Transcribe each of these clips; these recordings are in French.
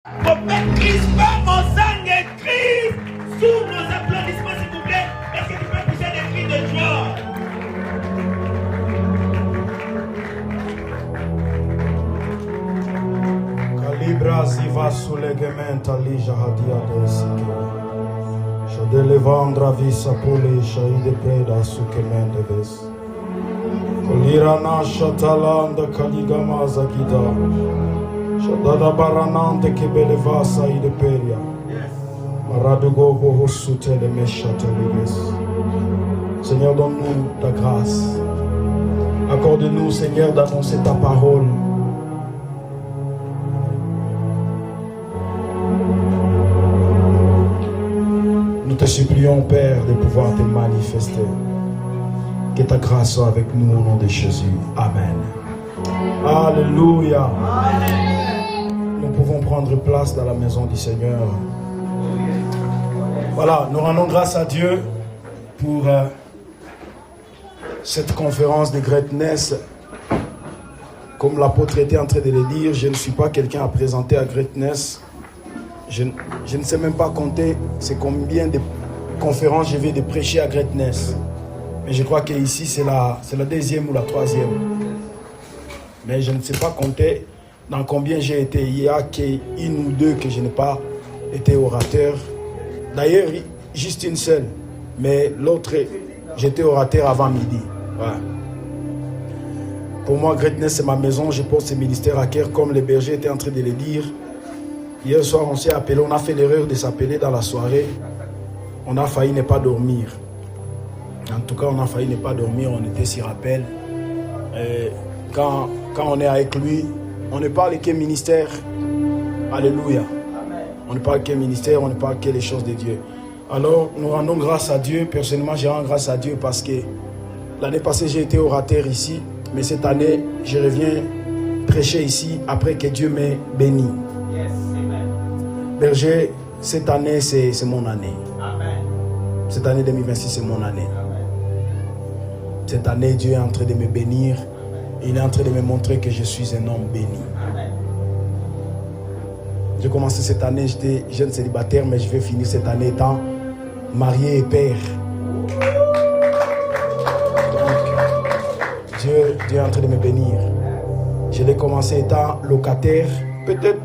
Prophète Crispin, mon sang est triste. Sous nos applaudissements, s'il vous plaît. Est-ce que tu peux pousser des cris de joie? Calibra ziva sulegementa lija hadia desike. Shadele vandra visa pole shaide preda sukemende ves. Kolira na shatalanda kaligama zagida. Shadada baranante kebele vasa ide peria. Maradugovo hosute de meshateleves. Seigneur, donne-nous ta grâce. Accorde-nous, Seigneur, d'annoncer ta parole. Nous te supplions, Père, de pouvoir te manifester. Que ta grâce soit avec nous au nom de Jésus. Amen. Alléluia. Nous pouvons prendre place dans la maison du Seigneur. Voilà, nous rendons grâce à Dieu pour cette conférence de Greatness. Comme l'apôtre était en train de le dire, je ne suis pas quelqu'un à présenter à Greatness. Je ne sais même pas compter c'est combien de conférences je vais de prêcher à Greatness. Mais je crois qu'ici c'est la deuxième ou la troisième. Mais je ne sais pas compter dans combien j'ai été. Il y a qu'une ou deux que je n'ai pas été orateur. D'ailleurs, juste une seule. Mais l'autre, j'étais orateur avant midi. Ouais. Pour moi, Greatness, c'est ma maison. Je porte ce ministère à cœur, comme les bergers étaient en train de le dire. Hier soir, on s'est appelé. On a fait l'erreur de s'appeler dans la soirée. On a failli ne pas dormir. En tout cas, on a failli ne pas dormir. On était sur appel. Quand on est avec lui, on ne parle que ministère. Alléluia. On ne parle que ministère, on ne parle que les choses de Dieu. Alors, nous rendons grâce à Dieu. Personnellement, je rends grâce à Dieu parce que l'année passée, j'ai été orateur ici. Mais cette année, je reviens prêcher ici après que Dieu m'ait béni. Yes, berger, cette année, c'est mon année. Amen. Cette année 2026, c'est mon année. Amen. Cette année, Dieu est en train de me bénir. Il est en train de me montrer que je suis un homme béni. Amen. J'ai commencé cette année, j'étais jeune célibataire, mais je vais finir cette année étant marié et père. Donc, Dieu est en train de me bénir. Je l'ai commencé étant locataire. Peut-être,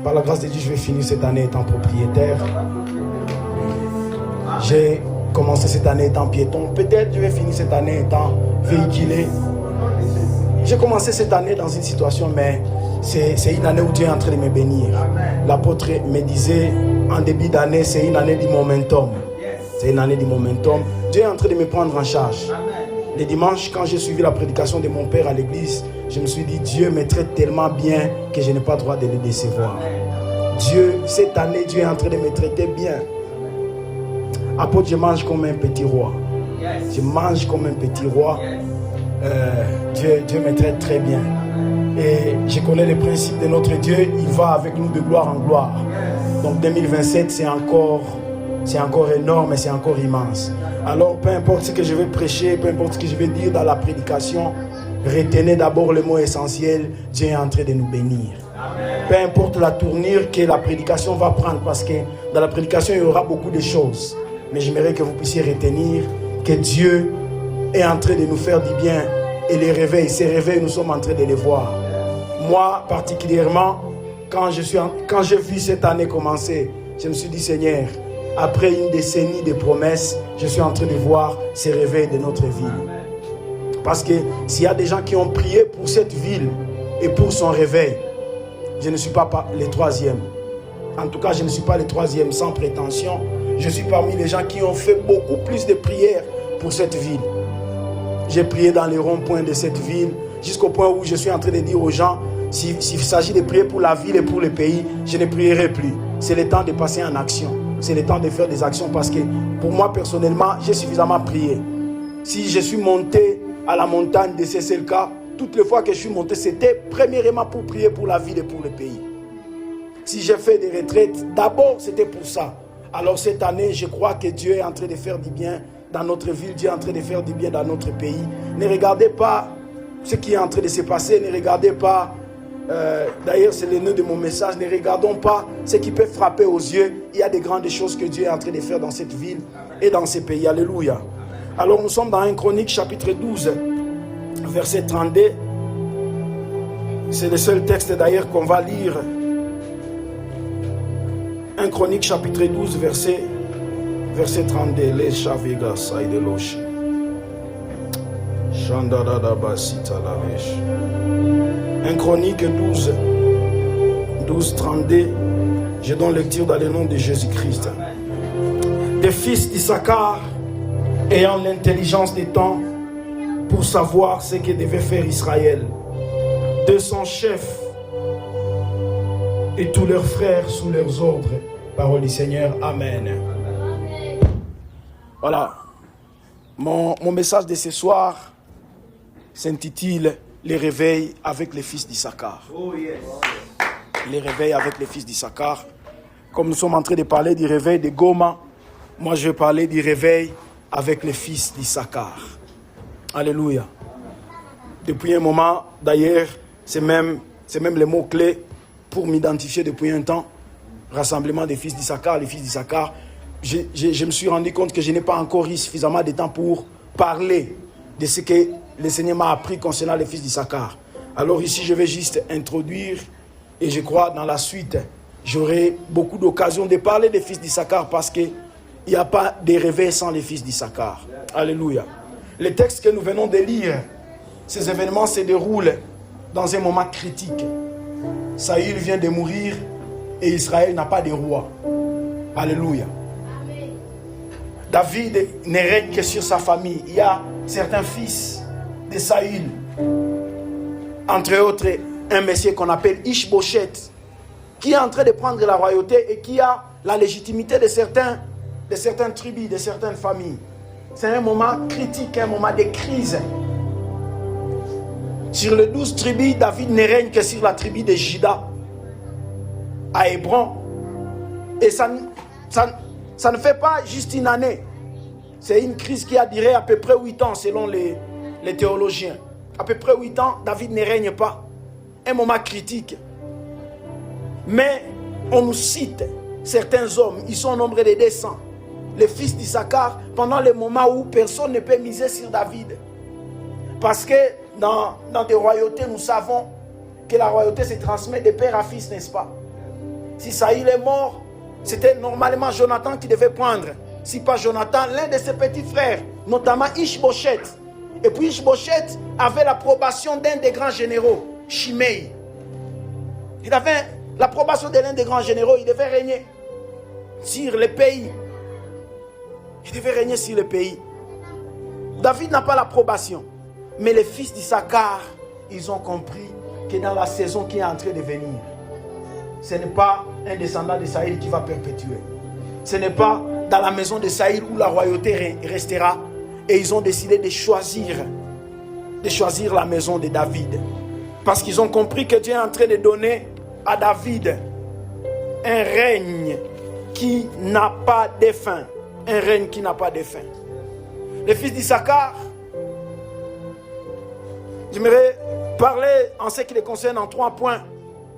par la grâce de Dieu, je vais finir cette année étant propriétaire. J'ai commencé cette année étant piéton. Peut-être, je vais finir cette année étant véhiculé. J'ai commencé cette année dans une situation, mais c'est une année où Dieu est en train de me bénir. L'apôtre me disait, en début d'année, c'est une année du momentum. C'est une année du momentum. Dieu est en train de me prendre en charge. Les dimanches, quand j'ai suivi la prédication de mon père à l'église, je me suis dit, Dieu me traite tellement bien que je n'ai pas le droit de le décevoir. Dieu, cette année, Dieu est en train de me traiter bien. Apôtre, je mange comme un petit roi. Je mange comme un petit roi. Dieu me traite très bien. Et je connais les principes de notre Dieu. Il va avec nous de gloire en gloire. Donc 2027, c'est encore énorme et c'est encore immense. Alors, peu importe ce que je vais prêcher, peu importe ce que je vais dire dans la prédication, retenez d'abord le mot essentiel. Dieu est en train de nous bénir. Amen. Peu importe la tournure que la prédication va prendre, parce que dans la prédication, il y aura beaucoup de choses. Mais j'aimerais que vous puissiez retenir que Dieu est en train de nous faire du bien. Et les réveils, ces réveils, nous sommes en train de les voir. Moi, particulièrement, quand j'ai vu cette année commencer, je me suis dit, Seigneur, après une décennie de promesses, je suis en train de voir ces réveils de notre ville. Parce que s'il y a des gens qui ont prié pour cette ville et pour son réveil, je ne suis pas le troisième. En tout cas, je ne suis pas le troisième sans prétention. Je suis parmi les gens qui ont fait beaucoup plus de prières pour cette ville. J'ai prié dans les ronds-points de cette ville, jusqu'au point où je suis en train de dire aux gens, s'il s'agit de prier pour la ville et pour le pays, je ne prierai plus. C'est le temps de passer en action. C'est le temps de faire des actions parce que pour moi personnellement, j'ai suffisamment prié. Si je suis monté à la montagne de CCLK, toutes les fois que je suis monté, c'était premièrement pour prier pour la ville et pour le pays. Si j'ai fait des retraites, d'abord c'était pour ça. Alors cette année, je crois que Dieu est en train de faire du bien dans notre ville, Dieu est en train de faire du bien dans notre pays. Ne regardez pas ce qui est en train de se passer, ne regardez pas D'ailleurs, c'est le nœud de mon message. Ne regardons pas ce qui peut frapper aux yeux. Il y a des grandes choses que Dieu est en train de faire dans cette ville et dans ces pays. Alléluia. Alors, nous sommes dans 1 Chronique, chapitre 12, verset 32. C'est le seul texte d'ailleurs qu'on va lire. 1 Chronique, chapitre 12, verset 32. Les chavigas de l'oche. 1 Chronique 12, 32. Je donne lecture dans le nom de Jésus-Christ. Des fils d'Issachar ayant l'intelligence des temps pour savoir ce que devait faire Israël, de son chef et tous leurs frères sous leurs ordres. Parole du Seigneur. Amen. Voilà. Mon message de ce soir s'intitule « Les réveils avec les fils d'Issachar ». Les réveils avec les fils d'Issachar. Comme nous sommes en train de parler du réveil de Goma, moi je vais parler du réveil avec les fils d'Issachar. Alléluia. Depuis un moment, d'ailleurs, c'est même le mot-clé pour m'identifier depuis un temps. Rassemblement des fils d'Issachar, les fils d'Issachar. Je me suis rendu compte que je n'ai pas encore eu suffisamment de temps pour parler de ce que le Seigneur m'a appris concernant les fils d'Issachar. Alors ici, je vais juste introduire et je crois dans la suite, j'aurai beaucoup d'occasions de parler des fils d'Issachar parce qu'il n'y a pas de réveil sans les fils d'Issachar. Alléluia. Le texte que nous venons de lire, ces événements se déroulent dans un moment critique. Saül vient de mourir et Israël n'a pas de roi. Alléluia. David ne règne que sur sa famille. Il y a certains fils de Saül, entre autres un monsieur qu'on appelle Ishboshet, qui est en train de prendre la royauté et qui a la légitimité de certaines tribus, de certaines familles. C'est un moment critique, un moment de crise. Sur les 12 tribus, David ne règne que sur la tribu de Juda, à Hébron. Et ça ne fait pas juste une année. C'est une crise qui a duré à peu près 8 ans selon les théologiens. À peu près 8 ans, David ne règne pas. Un moment critique. Mais on nous cite certains hommes, ils sont au nombre de 200. Les fils d'Issachar, pendant le moment où personne ne peut miser sur David. Parce que dans des royautés, nous savons que la royauté se transmet de père à fils, n'est-ce pas? Si Saül est mort, c'était normalement Jonathan qui devait prendre. Si pas Jonathan, l'un de ses petits frères, notamment Ishboshet. Et puis Ishboshet avait l'approbation d'un des grands généraux, Shimei. Il avait l'approbation de l'un des grands généraux, il devait régner sur le pays. Il devait régner sur le pays. David n'a pas l'approbation. Mais les fils d'Issachar, ils ont compris que dans la saison qui est en train de venir, ce n'est pas un descendant de Saül qui va perpétuer. Ce n'est pas dans la maison de Saül où la royauté restera. Et ils ont décidé de choisir la maison de David. Parce qu'ils ont compris que Dieu est en train de donner à David un règne qui n'a pas de fin. Un règne qui n'a pas de fin. Les fils d'Issachar, j'aimerais parler en ce qui les concerne en 3 points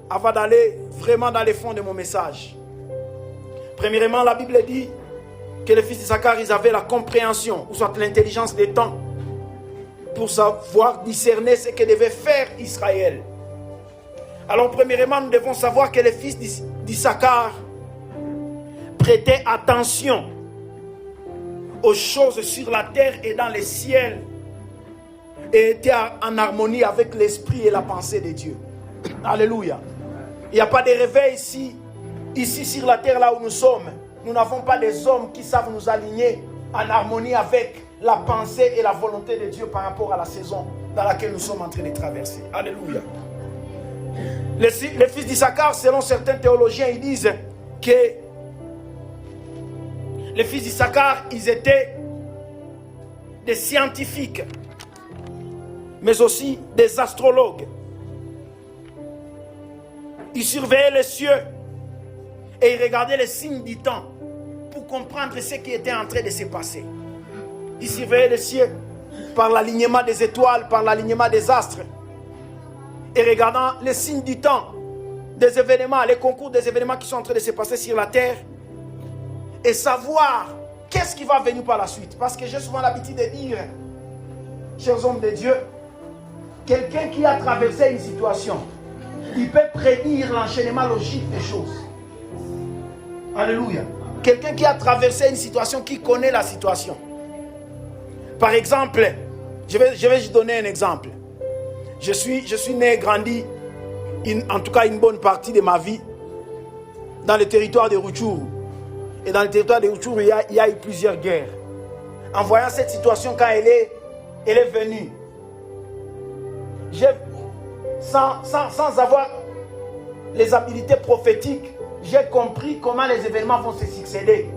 avant d'aller vraiment dans les fonds de mon message. Premièrement, la Bible dit que les fils d'Issachar, ils avaient la compréhension, ou soit l'intelligence des temps, pour savoir discerner ce que devait faire Israël. Alors, premièrement, nous devons savoir que les fils d'Issachar prêtaient attention aux choses sur la terre et dans les ciels et étaient en harmonie avec l'esprit et la pensée de Dieu. Alléluia. Il n'y a pas de réveil ici sur la terre là où nous sommes. Nous n'avons pas des hommes qui savent nous aligner en harmonie avec la pensée et la volonté de Dieu par rapport à la saison dans laquelle nous sommes en train de traverser. Alléluia. Les fils d'Issachar, selon certains théologiens, ils disent que les fils d'Issachar, ils étaient des scientifiques, mais aussi des astrologues. Ils surveillaient les cieux et ils regardaient les signes du temps pour comprendre ce qui était en train de se passer. Ils surveillaient les cieux par l'alignement des étoiles, par l'alignement des astres. et regardant les signes du temps, des événements, les concours des événements qui sont en train de se passer sur la terre, et savoir qu'est-ce qui va venir par la suite. Parce que j'ai souvent l'habitude de dire, chers hommes de Dieu, quelqu'un qui a traversé une situation, il peut prédire l'enchaînement logique des choses. Alléluia. Quelqu'un qui a traversé une situation, qui connaît la situation. Par exemple, je vais juste donner un exemple. Je suis né et grandi, en tout cas une bonne partie de ma vie, dans le territoire de Rutshuru. Et dans le territoire de Rutshuru, il y a eu plusieurs guerres. En voyant cette situation, quand elle est venue, sans avoir les habiletés prophétiques, j'ai compris comment les événements vont se succéder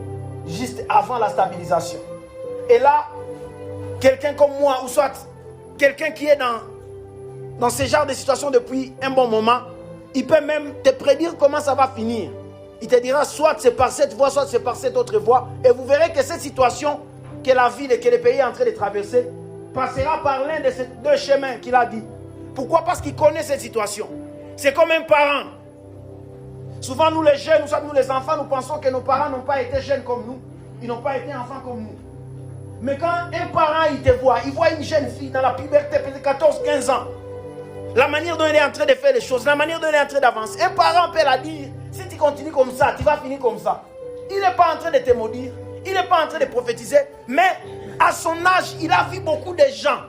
juste avant la stabilisation. Et là, quelqu'un comme moi, ou soit quelqu'un qui est dans ce genre de situation depuis un bon moment, il peut même te prédire comment ça va finir. Il te dira soit c'est par cette voie, soit c'est par cette autre voie. Et vous verrez que cette situation que la ville et que le pays est en train de traverser passera par l'un de ces deux chemins qu'il a dit. Pourquoi? Parce qu'il connaît cette situation. C'est comme un parent. Souvent, nous les jeunes, nous les enfants, nous pensons que nos parents n'ont pas été jeunes comme nous. Ils n'ont pas été enfants comme nous. Mais quand un parent, il te voit, il voit une jeune fille dans la puberté, peut-être 14-15 ans. La manière dont elle est en train de faire les choses, la manière dont elle est en train d'avancer. Un parent peut la dire, si tu continues comme ça, tu vas finir comme ça. Il n'est pas en train de te maudire, il n'est pas en train de prophétiser, mais à son âge, il a vu beaucoup de gens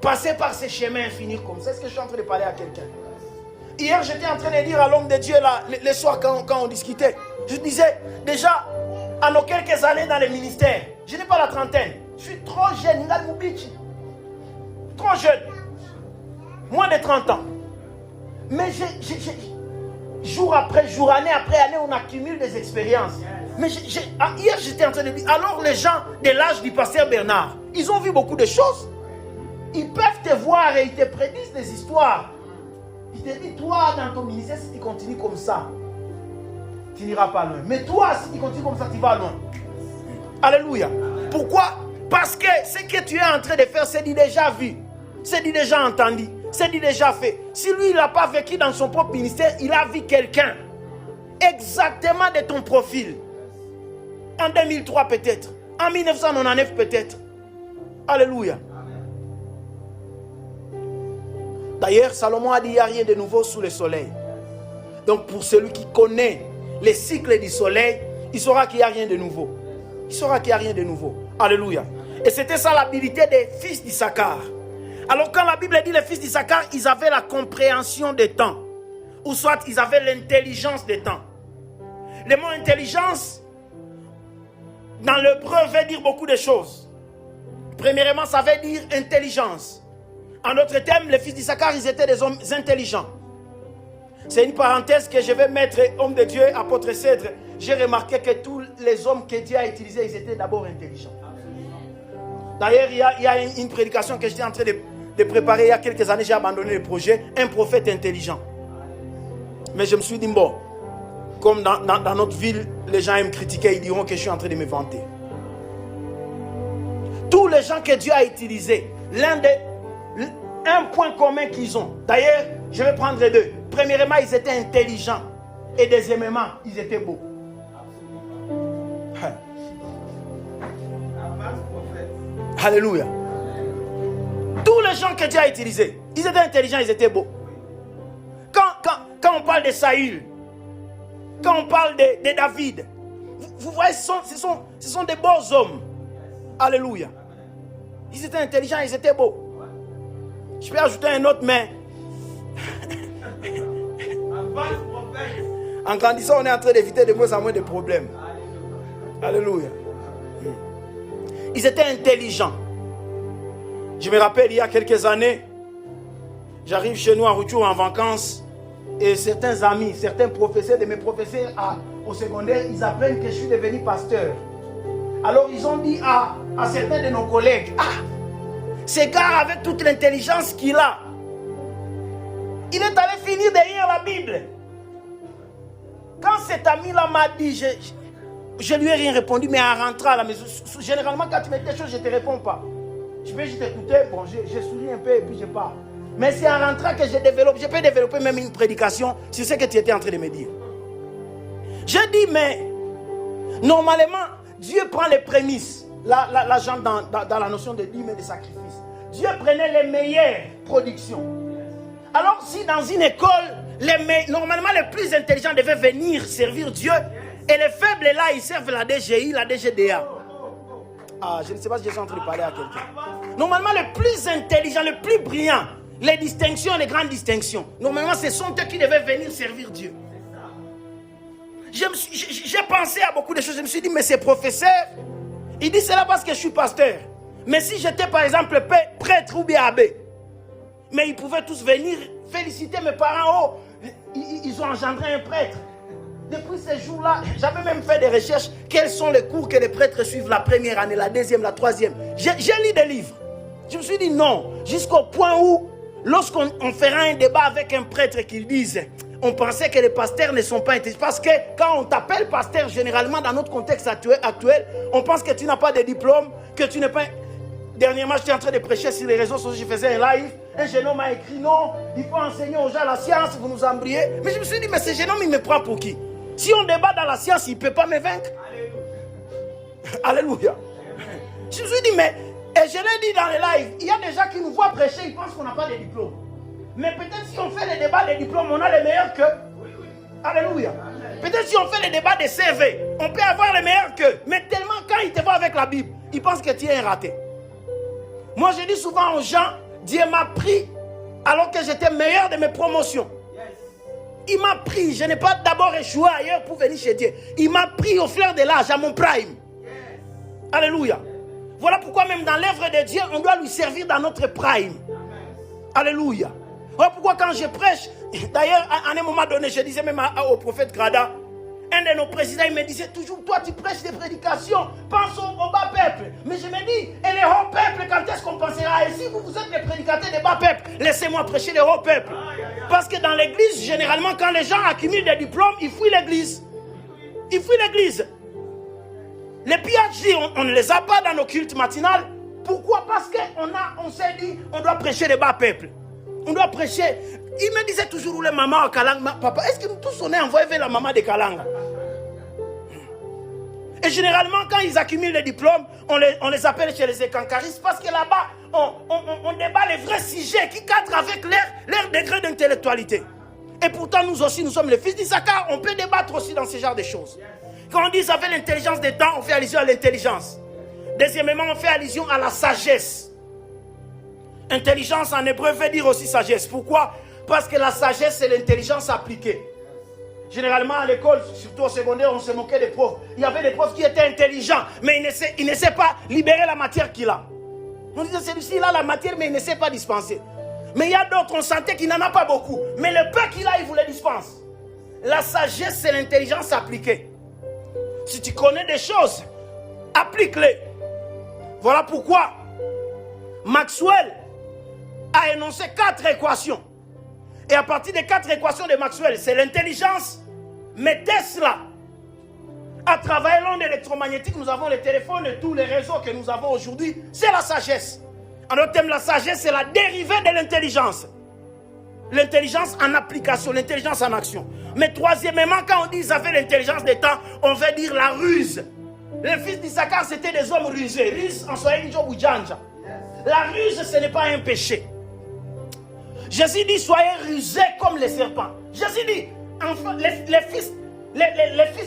passer par ces chemins et finir comme ça. C'est ce que je suis en train de parler à quelqu'un. Hier, j'étais en train de dire à l'homme de Dieu, là, le soir, quand on discutait, je disais, déjà, à nos quelques années dans le ministère, je n'ai pas la trentaine, je suis trop jeune, trop jeune, moins de 30 ans. Mais jour après jour, année après année, on accumule des expériences. Mais hier, j'étais en train de dire, alors les gens de l'âge du pasteur Bernard, ils ont vu beaucoup de choses. Ils peuvent te voir et ils te prédisent des histoires. Il te dit, toi, dans ton ministère, si tu continues comme ça, tu n'iras pas loin. Mais toi, si tu continues comme ça, tu vas loin. Alléluia. Pourquoi? Parce que ce que tu es en train de faire, c'est déjà vu. C'est déjà entendu. C'est déjà fait. Si lui, il n'a pas vécu dans son propre ministère, il a vu quelqu'un exactement de ton profil. En 2003 peut-être. En 1999 peut-être. Alléluia. D'ailleurs, Salomon a dit, il n'y a rien de nouveau sous le soleil. Donc pour celui qui connaît les cycles du soleil, il saura qu'il n'y a rien de nouveau. Il saura qu'il n'y a rien de nouveau. Alléluia. Et c'était ça l'habilité des fils d'Issachar. Alors quand la Bible dit les fils d'Issachar, ils avaient la compréhension des temps. Ou soit ils avaient l'intelligence des temps. Le mot intelligence, dans l'hébreu, veut dire beaucoup de choses. Premièrement, ça veut dire intelligence. En d'autres termes, les fils d'Issachar, ils étaient des hommes intelligents. C'est une parenthèse que je vais mettre, homme de Dieu, apôtre Cèdre. J'ai remarqué que tous les hommes que Dieu a utilisés, ils étaient d'abord intelligents. D'ailleurs, il y a une prédication que j'étais en train de préparer il y a quelques années. J'ai abandonné le projet, un prophète intelligent. Mais je me suis dit, bon, comme dans notre ville, les gens aiment critiquer, ils diront que je suis en train de me vanter. Tous les gens que Dieu a utilisés, un point commun qu'ils ont. D'ailleurs, je vais prendre deux. Premièrement, ils étaient intelligents. Et deuxièmement, ils étaient beaux. Alléluia. Tous les gens que Dieu a utilisés, ils étaient intelligents, ils étaient beaux. Quand on parle de Saül, quand on parle de David, vous voyez, ce sont des beaux hommes. Alléluia. Ils étaient intelligents, ils étaient beaux. Je peux ajouter un autre, mais en grandissant, on est en train d'éviter de moins en moins de problèmes. Alléluia. Ils étaient intelligents. Je me rappelle, il y a quelques années, j'arrive chez nous à Rutshuru en vacances et certains amis, certains professeurs de mes professeurs au secondaire, ils apprennent que je suis devenu pasteur. Alors ils ont dit à certains de nos collègues, ce gars avec toute l'intelligence qu'il a, il est allé finir derrière la Bible. Quand cet ami-là m'a dit, je lui ai rien répondu, mais en rentrant à la maison, généralement quand tu me dis quelque chose, je ne te réponds pas. Je vais juste écouter, bon, je souris un peu et puis je pars. Mais c'est en rentrant que je développe. Je peux développer même une prédication sur ce que tu étais en train de me dire. Je dis, mais normalement, Dieu prend les prémices. Là, j'entre dans la notion de dîme et de sacrifice. Dieu prenait les meilleures productions. Alors, si dans une école, normalement les plus intelligents devaient venir servir Dieu, et les faibles là, ils servent la DGI, la DGDA. Ah, je ne sais pas si je suis en train de parler à quelqu'un. Normalement, les plus intelligents, les plus brillants, les distinctions, les grandes distinctions, normalement, ce sont eux qui devaient venir servir Dieu. J'ai pensé à beaucoup de choses. Je me suis dit, mais ces professeurs, ils disent cela parce que je suis pasteur. Mais si j'étais par exemple prêtre ou bien abbé, mais ils pouvaient tous venir féliciter mes parents. Oh, ils ont engendré un prêtre. Depuis ces jours-là, j'avais même fait des recherches. Quels sont les cours que les prêtres suivent la première année, la deuxième, la troisième. J'ai lu des livres. Je me suis dit non. Jusqu'au point où, lorsqu'on fera un débat avec un prêtre qui dise, on pensait que les pasteurs ne sont pas intelligents. Parce que quand on t'appelle pasteur, généralement dans notre contexte actuel, on pense que tu n'as pas de diplôme, que tu n'es pas... Dernièrement, j'étais en train de prêcher sur les réseaux sociaux, je faisais un live. Un jeune homme m'a écrit, non, il faut enseigner aux gens la science, vous nous embrouillez. Mais je me suis dit, mais ce jeune homme, il me prend pour qui? Si on débat dans la science, il ne peut pas me vaincre. Alléluia. Je me suis dit, mais, et je l'ai dit dans les lives, il y a des gens qui nous voient prêcher, ils pensent qu'on n'a pas de diplôme. Mais peut-être si on fait les débats des diplômes, on a les meilleurs qu'eux. Alléluia. Peut-être si on fait les débats des CV, on peut avoir les meilleurs qu'eux. Mais tellement quand ils te voient avec la Bible, ils pensent que tu es un raté. Moi, je dis souvent aux gens, Dieu m'a pris alors que j'étais meilleur de mes promotions. Il m'a pris, je n'ai pas d'abord échoué ailleurs pour venir chez Dieu. Il m'a pris au flair de l'âge, à mon prime. Alléluia. Voilà pourquoi même dans l'œuvre de Dieu, on doit lui servir dans notre prime. Alléluia. Voilà pourquoi quand je prêche, d'ailleurs, à un moment donné, je disais même au prophète Grada, un de nos présidents, il me disait toujours, toi tu prêches des prédications, pense au bas peuple. Mais je me dis, et les hauts peuples, quand est-ce qu'on pensera? Et si vous êtes les prédicateurs des bas peuples, laissez-moi prêcher les hauts peuples. Parce que dans l'église, généralement, quand les gens accumulent des diplômes, ils fuient l'église. Ils fuient l'église. Les PhD, on ne les a pas dans nos cultes matinales. Pourquoi? Parce qu'on s'est dit, on doit prêcher les bas peuples. On doit prêcher. Il me disait toujours, où les mamans à Kalanga, papa, est-ce que nous tous on est envoyés vers la maman de Kalanga? Et généralement, quand ils accumulent les diplômes, on les appelle chez les écancaristes parce que là-bas, on débat les vrais sujets qui cadrent avec leur degré d'intellectualité. Et pourtant, nous aussi, nous sommes les fils d'Issachar. On peut débattre aussi dans ce genre de choses. Quand on dit ça fait l'intelligence des temps, on fait allusion à l'intelligence. Deuxièmement, on fait allusion à la sagesse. Intelligence en hébreu veut dire aussi sagesse. Pourquoi? Parce que la sagesse, c'est l'intelligence appliquée. Généralement, à l'école, surtout au secondaire, on se moquait des profs. Il y avait des profs qui étaient intelligents, mais ils ne sait pas libérer la matière qu'il a. On disait, celui-ci, il a la matière, mais il ne sait pas dispenser. Mais il y a d'autres, on sentait qu'il n'en a pas beaucoup. Mais le peu qu'il a, il vous le dispense. La sagesse, c'est l'intelligence appliquée. Si tu connais des choses, applique-les. Voilà pourquoi Maxwell a énoncé 4 équations. Et à partir des 4 équations de Maxwell, c'est l'intelligence. Mais Tesla a travaillé l'onde électromagnétique. Nous avons les téléphones et tous les réseaux que nous avons aujourd'hui. C'est la sagesse. En d'autres termes, la sagesse, c'est la dérivée de l'intelligence. L'intelligence en application, l'intelligence en action. Mais troisièmement, quand on dit qu'ils avaient l'intelligence des temps, on veut dire la ruse. Les fils d'Issachar, c'était des hommes rusés. Ruse en Swahili, Janja. La ruse, ce n'est pas un péché. Jésus dit, soyez rusés comme les serpents. Jésus dit, enfin, les fils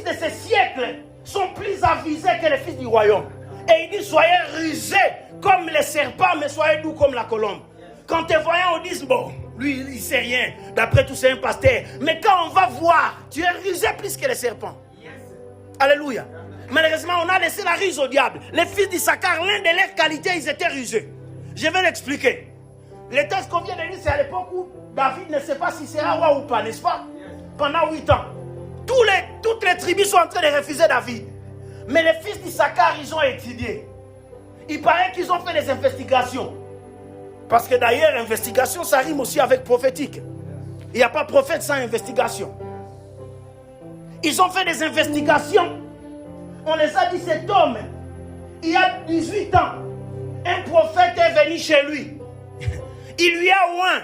de ces siècles sont plus avisés que les fils du royaume. Et il dit, soyez rusés comme les serpents, mais soyez doux comme la colombe. Quand tes voyants on dit, bon, lui, il ne sait rien. D'après tout, c'est un pasteur. Mais quand on va voir, tu es rusé plus que les serpents. Alléluia. Malheureusement, on a laissé la ruse au diable. Les fils d'Issachar, l'un de leurs qualités, ils étaient rusés. Je vais l'expliquer. Le texte qu'on vient de lire, c'est à l'époque où David ne sait pas si c'est roi ou pas, n'est-ce pas? Pendant 8 ans. Toutes les tribus sont en train de refuser David. Mais les fils d'Issachar, ils ont étudié. Il paraît qu'ils ont fait des investigations. Parce que d'ailleurs, investigation, ça rime aussi avec prophétique. Il n'y a pas prophète sans investigation. Ils ont fait des investigations. On les a dit, cet homme, il y a 18 ans, un prophète est venu chez lui. Il lui a oint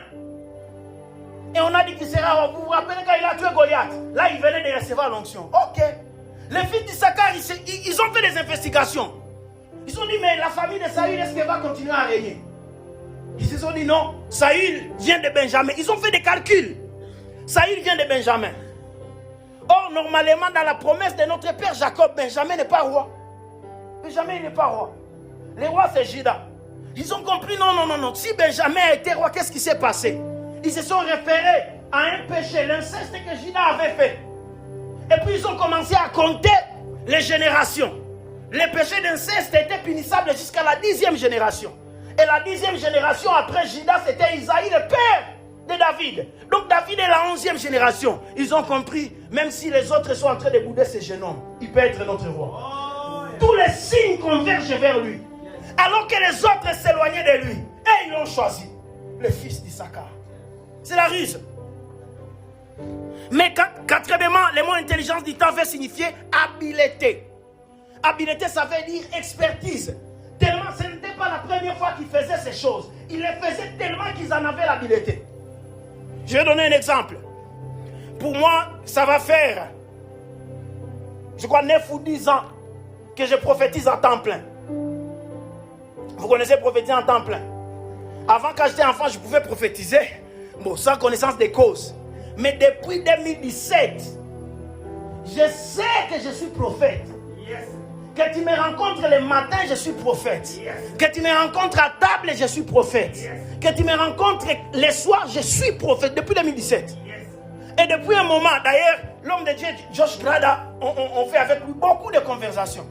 Et on a dit qu'il sera, vous vous rappelez quand il a tué Goliath? Là, il venait de recevoir l'onction. Ok. Les fils d'Issachar, ils ont fait des investigations. Ils ont dit, mais la famille de Saül, est-ce qu'elle va continuer à régner? Ils se sont dit, non, Saül vient de Benjamin. Ils ont fait des calculs. Saül vient de Benjamin. Or, normalement, dans la promesse de notre père Jacob, Benjamin n'est pas roi. Benjamin n'est pas roi. Le roi, c'est Juda. Ils ont compris, non. Si Benjamin a été roi, qu'est-ce qui s'est passé? Ils se sont référés à un péché, l'inceste que Juda avait fait. Et puis, ils ont commencé à compter les générations. Les péchés d'inceste étaient punissables jusqu'à la 10e génération. Et la 10e génération, après Juda, c'était Isaïe, le père de David. Donc David est la 11e génération. Ils ont compris, même si les autres sont en train de bouder ce jeune homme, il peut être notre roi. Tous les signes convergent vers lui. Alors que les autres s'éloignaient de lui. Et ils l'ont choisi. Le fils d'Issachar. C'est la ruse. Mais quatrièmement, le mot intelligence du temps veut signifier habileté. Habileté, ça veut dire expertise. Tellement, ce n'était pas la première fois qu'ils faisaient ces choses. Ils les faisaient tellement qu'ils en avaient l'habileté. Je vais donner un exemple. Pour moi, ça va faire, je crois, 9 ou 10 ans que je prophétise en temps plein. Vous connaissez prophétiser en temps plein. Avant, quand j'étais enfant, je pouvais prophétiser, sans connaissance des causes. Mais depuis 2017, je sais que je suis prophète. Yes. Que tu me rencontres le matin, je suis prophète. Yes. Que tu me rencontres à table, je suis prophète. Yes. Que tu me rencontres le soir, je suis prophète depuis 2017. Yes. Et depuis un moment, d'ailleurs, l'homme de Dieu, Josh Grada, on fait avec lui beaucoup de conversations.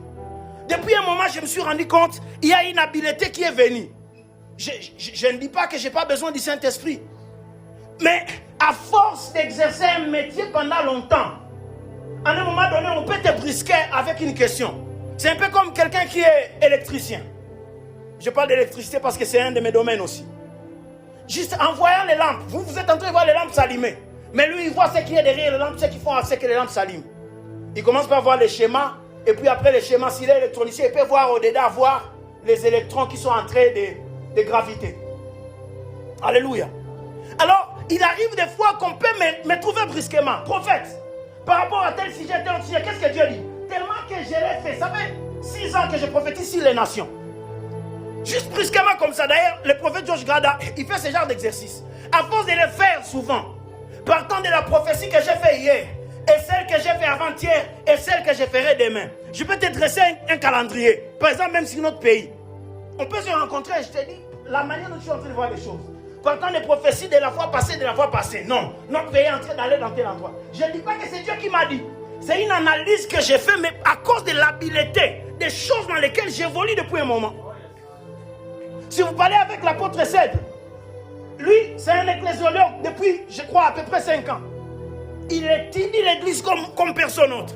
Depuis un moment, je me suis rendu compte, il y a une habileté qui est venue. Je ne dis pas que je n'ai pas besoin du Saint-Esprit. Mais à force d'exercer un métier pendant longtemps, à un moment donné, on peut te brusquer avec une question. C'est un peu comme quelqu'un qui est électricien. Je parle d'électricité parce que c'est un de mes domaines aussi. Juste en voyant les lampes, vous êtes en train de voir les lampes s'allumer. Mais lui, il voit ce qui est derrière les lampes, ce qu'ils font à ce que les lampes s'allument. Il commence par voir les schémas, et puis après les schémas, s'il est électronicien, il peut voir au-dedans, voir les électrons qui sont en train de graviter. Alléluia. Alors, il arrive des fois qu'on peut me trouver brusquement, prophète, par rapport à tel sujet, qu'est-ce que Dieu dit? Tellement que je l'ai fait, ça fait 6 ans que je prophétise sur les nations. Juste brusquement comme ça. D'ailleurs, le prophète Josh Grada, il fait ce genre d'exercice. À force de le faire souvent, partant de la prophétie que j'ai fait hier, et celle que j'ai fait avant-hier, et celle que je ferai demain, je peux te dresser un calendrier. Par exemple, même si notre pays, on peut se rencontrer, je te dis, la manière dont tu es en train de voir les choses. Partant des prophéties de la fois passée, non. Notre pays est en train d'aller dans tel endroit. Je ne dis pas que c'est Dieu qui m'a dit. C'est une analyse que j'ai faite, mais à cause de l'habileté, des choses dans lesquelles j'évolue depuis un moment. Si vous parlez avec l'apôtre Cèdre, lui, c'est un ecclésiologue depuis, je crois, à peu près 5 ans. Il étudie l'église comme personne autre.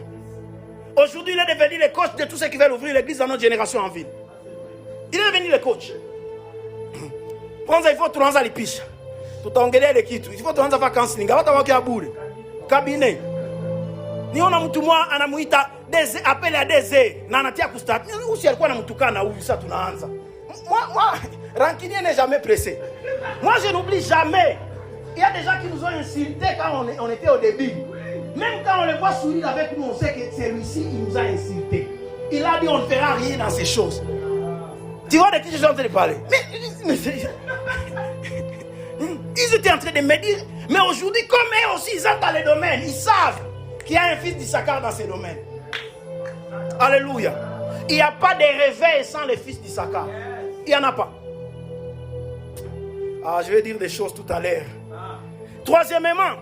Aujourd'hui, il est devenu le coach de tous ceux qui veulent ouvrir l'église dans notre génération en ville. Il est devenu le coach. Il faut tout à l'épiche. Tout à l'équipe. Il faut tout à vacances. Il faut tout à cabinet. Ni on a mutu moi anamuita deze appelé à deze na natia kustat. Ou si alikuwa anamutukana ou ça tunaanza. Moi rancunier n'est jamais pressé. Moi je n'oublie jamais. Il y a des gens qui nous ont insultés quand on était au début. Même quand on les voit sourire avec nous, on sait que celui-ci il nous a insultés. Il a dit on ne fera rien dans ces choses. Tu vois de qui je suis en train de parler? Mais ils étaient en train de me dire, mais aujourd'hui, comme eux aussi, ils sont dans les domaines, ils savent qu'il y a un fils d'Issachar dans ces domaines. Alléluia. Il n'y a pas de réveil sans le fils d'Issachar. Il n'y en a pas. Ah, je vais dire des choses tout à l'heure. Troisièmement,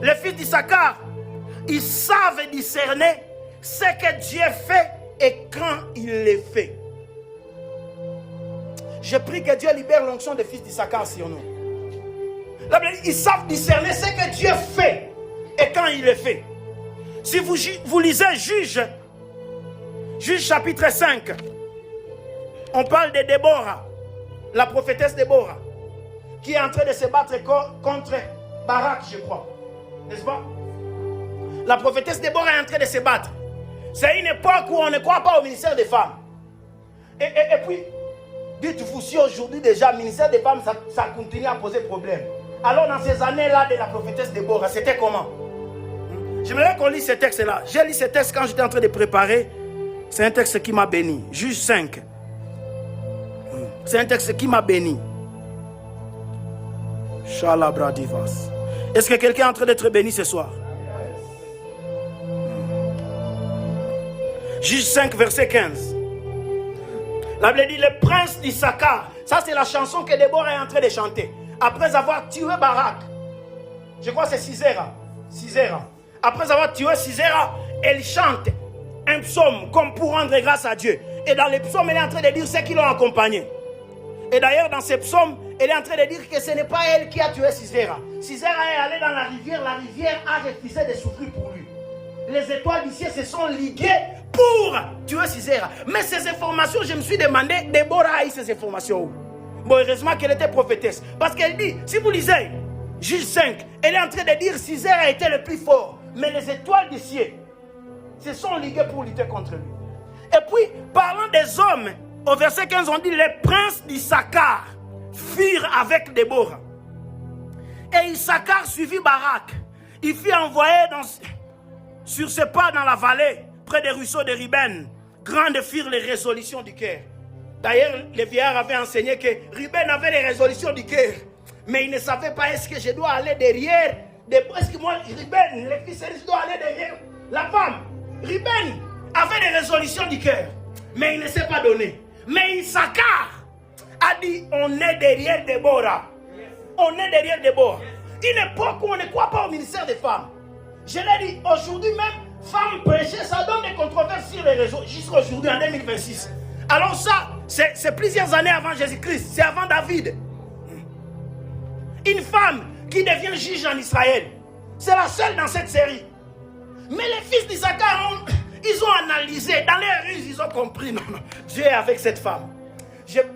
les fils d'Issachar, ils savent discerner ce que Dieu fait et quand il le fait. Je prie que Dieu libère l'onction des fils d'Issachar sur nous. Ils savent discerner ce que Dieu fait et quand il le fait. Si vous lisez Juge chapitre 5, on parle de Déborah, la prophétesse Déborah, qui est en train de se battre contre Barak, je crois. N'est-ce pas? La prophétesse Déborah est en train de se battre. C'est une époque où on ne croit pas au ministère des femmes. Et puis, dites-vous, si aujourd'hui déjà, le ministère des femmes, ça continue à poser problème. Alors dans ces années-là de la prophétesse Déborah, c'était comment? J'aimerais qu'on lise ce texte-là. J'ai lu ce texte quand j'étais en train de préparer. C'est un texte qui m'a béni. Juge 5. C'est un texte qui m'a béni. Shalabradivas. Est-ce que quelqu'un est en train d'être béni ce soir? Juge 5, verset 15. La Bible dit le prince d'Issachar. Ça, c'est la chanson que Déborah est en train de chanter. Après avoir tué Barak. Je crois que c'est Sisera. Après avoir tué Sisera, elle chante un psaume comme pour rendre grâce à Dieu. Et dans les psaumes, elle est en train de dire ceux qui l'ont accompagné. Et d'ailleurs, dans ces psaumes, elle est en train de dire que ce n'est pas elle qui a tué Sisera. Sisera est allé dans la rivière a refusé de souffrir pour lui. Les étoiles du ciel se sont liguées pour tuer Sisera. Mais ces informations, je me suis demandé, Déborah a eu ces informations où? Bon, heureusement qu'elle était prophétesse. Parce qu'elle dit, si vous lisez Juge 5, elle est en train de dire Sisera était le plus fort. Mais les étoiles du ciel se sont liguées pour lutter contre lui. Et puis, parlant des hommes, au verset 15, on dit les princes d'Issachar firent avec Déborah. Et Issachar suivit Barak. Il fut envoyé sur ses pas dans la vallée, près des ruisseaux de Riben. Grandes furent les résolutions du cœur. D'ailleurs, les vieillards avaient enseigné que Riben avait les résolutions du cœur. Mais il ne savait pas est-ce que je dois aller derrière. Est-ce que moi, Riben, le fils, je dois aller derrière la femme. Riben avait les résolutions du cœur. Mais il ne s'est pas donné. Mais Issachar a dit on est derrière Déborah. On est derrière Déborah. Une époque où on ne croit pas au ministère des femmes. Je l'ai dit, aujourd'hui même, femmes prêcher, ça donne des controverses sur les réseaux, jusqu'à aujourd'hui, en 2026. Alors ça, c'est plusieurs années avant Jésus-Christ, c'est avant David. Une femme qui devient juge en Israël, c'est la seule dans cette série. Mais les fils d'Issachar, ils ont analysé, dans les ruses, ils ont compris, non, Dieu est avec cette femme.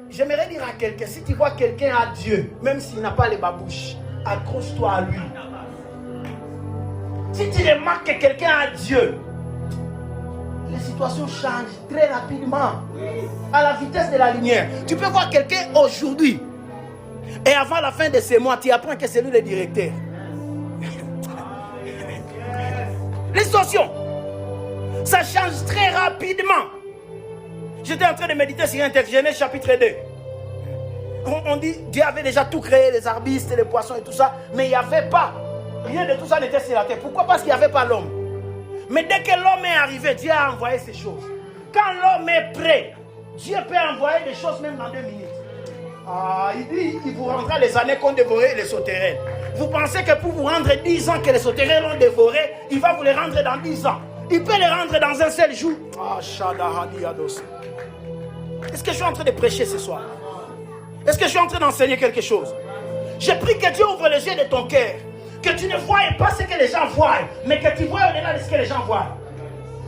J'aimerais dire à quelqu'un, si tu vois quelqu'un à Dieu, même s'il n'a pas les babouches, accroche-toi à lui. Si tu remarques que quelqu'un a Dieu, les situations changent très rapidement, à la vitesse de la lumière. Tu peux voir quelqu'un aujourd'hui, et avant la fin de ces mois, tu apprends que c'est lui le directeur. Les situations, ça change très rapidement. J'étais en train de méditer sur un texte, Genèse chapitre 2. On dit, Dieu avait déjà tout créé, les arbustes, les poissons et tout ça, mais il n'y avait pas. Rien de tout ça n'était sur la terre. Pourquoi? Parce qu'il n'y avait pas l'homme. Mais dès que l'homme est arrivé, Dieu a envoyé ces choses. Quand l'homme est prêt, Dieu peut envoyer des choses même dans 2 minutes. Il dit, il vous rendra les années qu'ont dévoré les sauterelles. Vous pensez que pour vous rendre 10 ans que les sauterelles ont dévoré, il va vous les rendre dans 10 ans. Il peut les rendre dans un seul jour. Est-ce que je suis en train de prêcher ce soir? Est-ce que je suis en train d'enseigner quelque chose? J'ai pris que Dieu ouvre les yeux de ton cœur. Que tu ne voyais pas ce que les gens voient, mais que tu vois au-delà de ce que les gens voient.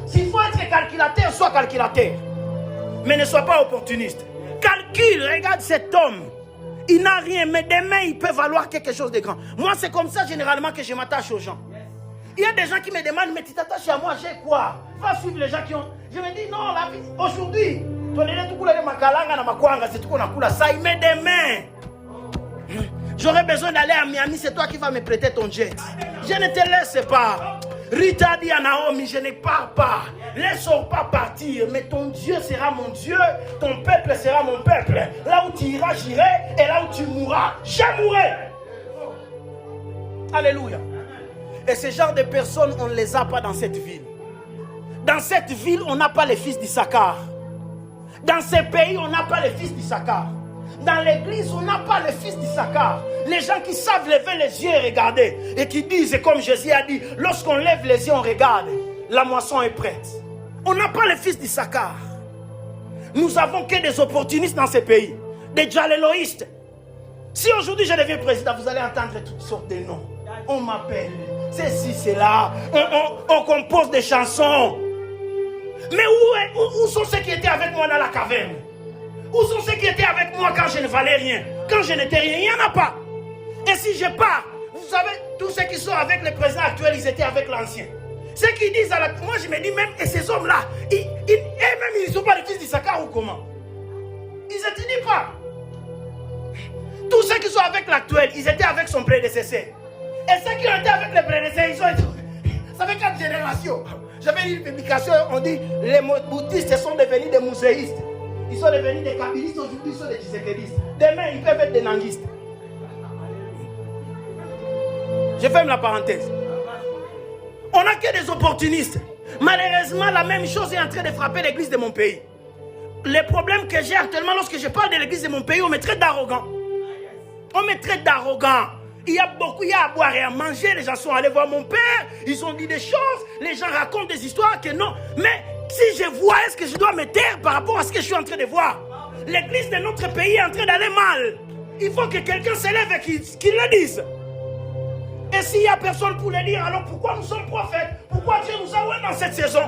S'il faut être calculateur, sois calculateur. Mais ne sois pas opportuniste. Calcule, regarde cet homme. Il n'a rien, mais demain il peut valoir quelque chose de grand. Moi, c'est comme ça généralement que je m'attache aux gens. Il y a des gens qui me demandent, mais tu t'attaches à moi, j'ai quoi? Va suivre les gens qui ont... Je me dis, non, la vie, aujourd'hui, mais demain, j'aurai besoin d'aller à Miami, c'est toi qui vas me prêter ton jet. Je ne te laisse pas. Rita dit à Naomi, je ne pars pas. Laisse-moi pas partir, mais ton Dieu sera mon Dieu, ton peuple sera mon peuple. Là où tu iras, j'irai, et là où tu mourras, je mourrai. Alléluia. Et ce genre de personnes, on ne les a pas dans cette ville. Dans cette ville, on n'a pas les fils d'Issachar. Dans ces pays, on n'a pas les fils d'Issachar. Dans l'église, on n'a pas les fils d'Issachar. Les gens qui savent lever les yeux et regarder. Et qui disent, comme Jésus a dit, lorsqu'on lève les yeux, on regarde. La moisson est prête. On n'a pas les fils d'Issachar. Nous avons que des opportunistes dans ces pays. Des djaléloïstes. Si aujourd'hui je deviens président, vous allez entendre toutes sortes de noms. On m'appelle. C'est ci, c'est là. On compose des chansons. Mais où sont ceux qui étaient avec moi dans la caverne? Où sont ceux qui étaient avec moi quand je ne valais rien? Quand je n'étais rien, il n'y en a pas. Et si je pars, vous savez, tous ceux qui sont avec le président actuel, ils étaient avec l'ancien. Ceux qui disent à la... Moi je me dis même, et ces hommes-là, eux-mêmes, ils ne sont pas les fils d'Issachar ou comment? Ils n'étudient pas. Tous ceux qui sont avec l'actuel, ils étaient avec son prédécesseur. Et ceux qui ont été avec le prédécesseur, ils ont été... Ça fait 4 générations. J'avais lu une publication, on dit les bouddhistes sont devenus des muséistes. Ils sont devenus des kabbalistes, aujourd'hui ils sont des tshisekedistes. Demain, ils peuvent être des nanguistes. Je ferme la parenthèse. On n'a que des opportunistes. Malheureusement, la même chose est en train de frapper l'église de mon pays. Les problèmes que j'ai actuellement, lorsque je parle de l'église de mon pays, on me traite d'arrogant. On me traite d'arrogant. Il y a beaucoup, il y a à boire et à manger. Les gens sont allés voir mon père. Ils ont dit des choses. Les gens racontent des histoires que non. Mais si je vois, est-ce que je dois me taire par rapport à ce que je suis en train de voir? L'église de notre pays est en train d'aller mal. Il faut que quelqu'un se lève et qu'il le dise. Et s'il n'y a personne pour le dire, alors pourquoi nous sommes prophètes? Pourquoi Dieu nous a oués dans cette saison?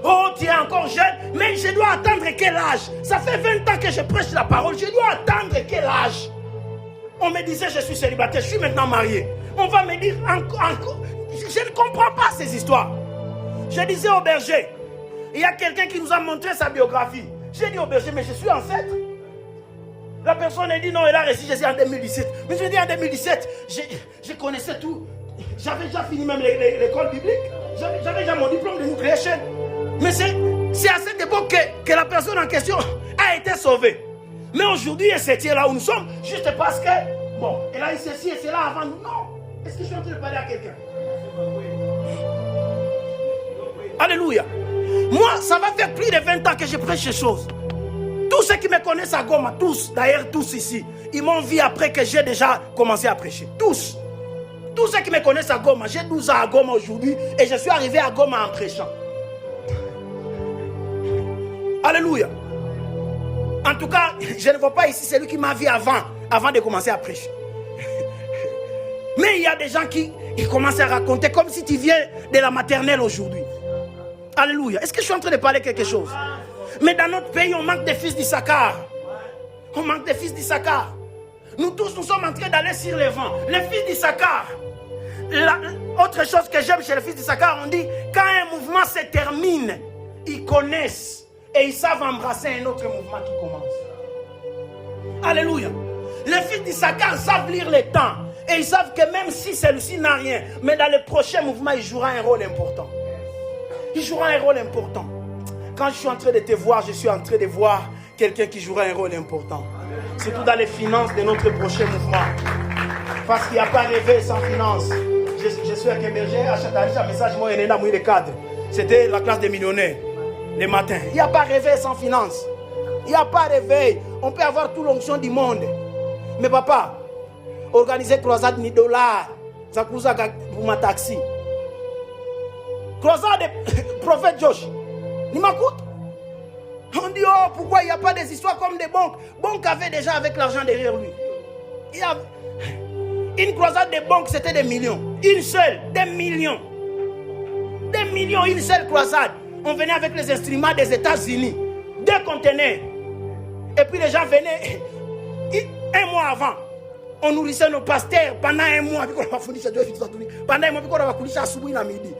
Oh, tu es encore jeune, mais je dois attendre quel âge? Ça fait 20 ans que je prêche la parole. Je dois attendre quel âge? On me disait je suis célibataire, je suis maintenant marié. On va me dire encore. Je ne comprends pas ces histoires. Je disais au berger, il y a quelqu'un qui nous a montré sa biographie. J'ai dit au berger, mais je suis ancêtre. La personne a dit non, elle a réussi, je suis en 2017. Mais je dis en 2017, je connaissais tout. J'avais déjà fini même l'école biblique. J'avais déjà mon diplôme de New Creation. Mais c'est à cette époque que la personne en question a été sauvée. Mais aujourd'hui, elle se tient là où nous sommes, juste parce que, bon, elle a eu ceci et cela avant nous. Non. Est-ce que je suis en train de parler à quelqu'un? Alléluia. Moi, ça va faire plus de 20 ans que je prêche ces choses. Tous ceux qui me connaissent à Goma, tous, d'ailleurs tous ici, ils m'ont vu après que j'ai déjà commencé à prêcher. Tous. Tous ceux qui me connaissent à Goma, j'ai 12 ans à Goma aujourd'hui et je suis arrivé à Goma en prêchant. Alléluia. En tout cas, je ne vois pas ici celui qui m'a vu avant de commencer à prêcher. Mais il y a des gens qui commencent à raconter comme si tu viens de la maternelle aujourd'hui. Alléluia. Est-ce que je suis en train de parler quelque chose? Mais dans notre pays, on manque des fils d'Issachar. On manque des fils d'Issachar. Nous tous, nous sommes en train d'aller sur les vents. Les fils d'Issachar. Autre chose que j'aime chez les fils d'Issachar, on dit, quand un mouvement se termine, ils connaissent et ils savent embrasser un autre mouvement qui commence. Alléluia. Les fils d'Issachar savent lire les temps. Et ils savent que même si celui-ci n'a rien, mais dans le prochain mouvement, il jouera un rôle important. Il jouera un rôle important. Quand je suis en train de te voir, je suis en train de voir quelqu'un qui jouera un rôle important. Surtout dans les finances de notre prochain mouvement. Parce qu'il n'y a pas rêvé sans finances. Je suis avec un berger, achète un message, moi, il y a un cadre. C'était la classe des millionnaires, les matins. Il n'y a pas rêvé sans finances. Il n'y a pas réveil. On peut avoir toute l'onction du monde. Mais papa, organiser croisade ni dollars, ça coûte pour ma taxi. Croisade de prophète Josh. Il m'écoute. On dit, oh, pourquoi il n'y a pas des histoires comme des banques? Banques avaient déjà avec l'argent derrière lui. Il y a... Une croisade de banques, c'était des millions. Une seule, des millions. Des millions, une seule croisade. On venait avec les instruments des États-Unis. 2 conteneurs. Et puis les gens venaient 1 mois avant. On nourrissait nos pasteurs pendant 1 mois. Pendant 1 mois, on a couché à Souboui à midi.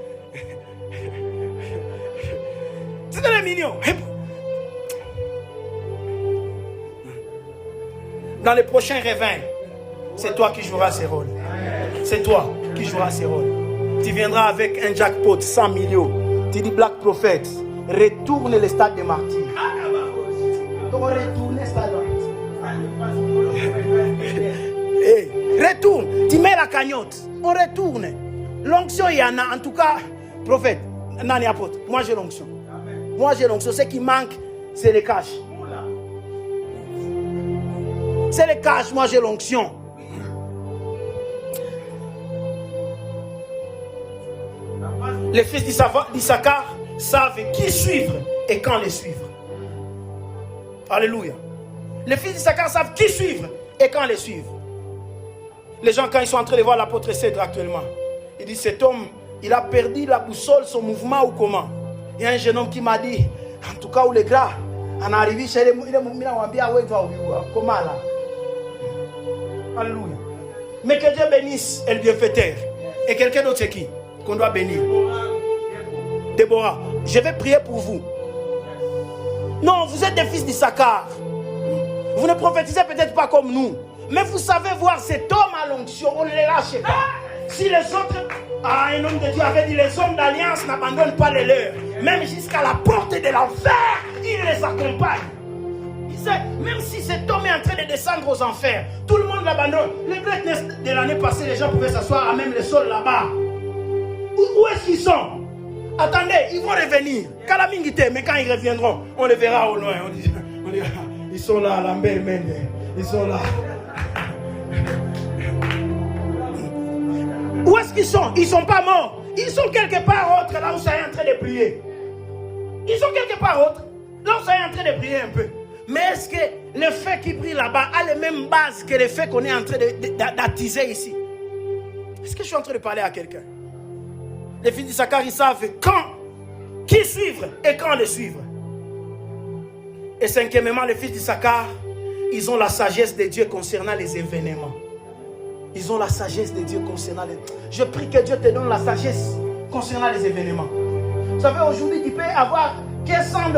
C'était des millions. Dans les prochains réveils, c'est toi qui joueras ces rôles. C'est toi qui joueras ces rôles. Tu viendras avec un jackpot 100 millions. Tu dis Black Prophet, retourne le stade des martyrs. Retourne le stade des martyrs. Retourne. Tu mets la cagnotte. On retourne. L'onction, il y en a. En tout cas, prophète, Nani apôtre. Moi, j'ai l'onction. Moi, j'ai l'onction. Ce qui manque, c'est les cash. C'est les cash. Moi, j'ai l'onction. Les fils d'Issachar savent qui suivre et quand les suivre. Alléluia. Les fils d'Issachar savent qui suivre et quand les suivre. Les gens, quand ils sont en train de voir l'apôtre Cèdre actuellement, ils disent, cet homme, il a perdu la boussole, son mouvement ou comment? Il y a un jeune homme qui m'a dit, en tout cas, où les gars, en arrivant chez les comment là? Alléluia. Mais que Dieu bénisse et le bienfaiteur. Et quelqu'un d'autre, c'est qui? Qu'on doit bénir. Déborah, je vais prier pour vous. Non, vous êtes des fils d'Issachar. Vous ne prophétisez peut-être pas comme nous, Mais vous savez voir cet homme à l'onction, on ne les lâche pas. Si les autres, un homme de Dieu avait dit, les hommes d'alliance n'abandonnent pas les leurs. Même jusqu'à la porte de l'enfer, il les accompagne. Il sait, même si cet homme est en train de descendre aux enfers, tout le monde l'abandonne. Les greatness de l'année passée, les gens pouvaient s'asseoir à même le sol là-bas. Où est-ce qu'ils sont? Attendez, ils vont revenir. Calamingité, mais quand ils reviendront, on les verra au loin. On dit, ils sont là, Lambert Mende. Ils sont là. Où est-ce qu'ils sont? Ils ne sont pas morts. Ils sont quelque part autre, là où ça est en train de prier. Ils sont quelque part autre, là où ça est en train de prier un peu. Mais est-ce que le fait qu'ils brillent là-bas a les mêmes bases que le fait qu'on est en train d'attiser ici? Est-ce que je suis en train de parler à quelqu'un? Les fils d'Issachar, ils savent quand, qui suivre et quand les suivre. Et cinquièmement, les fils d'Issachar, ils ont la sagesse de Dieu concernant les événements. Ils ont la sagesse de Dieu concernant les... Je prie que Dieu te donne la sagesse concernant les événements. Vous savez, aujourd'hui, tu peux avoir $100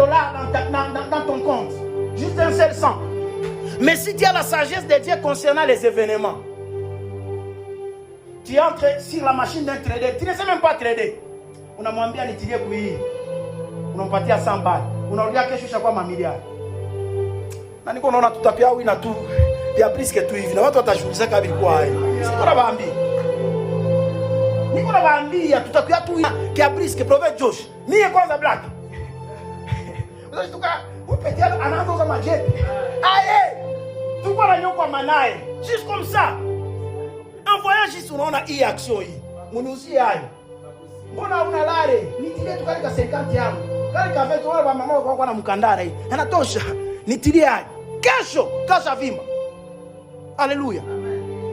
dans ton compte. Juste un seul 100. Mais si tu as la sagesse de Dieu concernant les événements, tu entres sur la machine d'un trader. Tu ne sais même pas trader. On a moins bien étudié pour y. On a parti à 100 balles. On a dit à quelque chose à ma milliard. On a tout à fait, oui, on a tout. Il y a plus que tout. Il y a tout à jouer. C'est quoi? C'est quoi la bambi? Nicolas Bambi, il y a tout à fait tout qui a plus que Prophète Josh. Ni quoi ça blague? En tout cas, vous pétez un an dans ma jet. Aïe! Tout quoi la nyon quoi manaï? Juste comme ça. En voyant juste on a eu action. On nous y aille. On a l'arrêt. Ni tire tout cas 50 ans. Quand il a fait tout le maman on a mukandara. On a tosha. Ni tire aille. Cacho, cacha vima. Alléluia.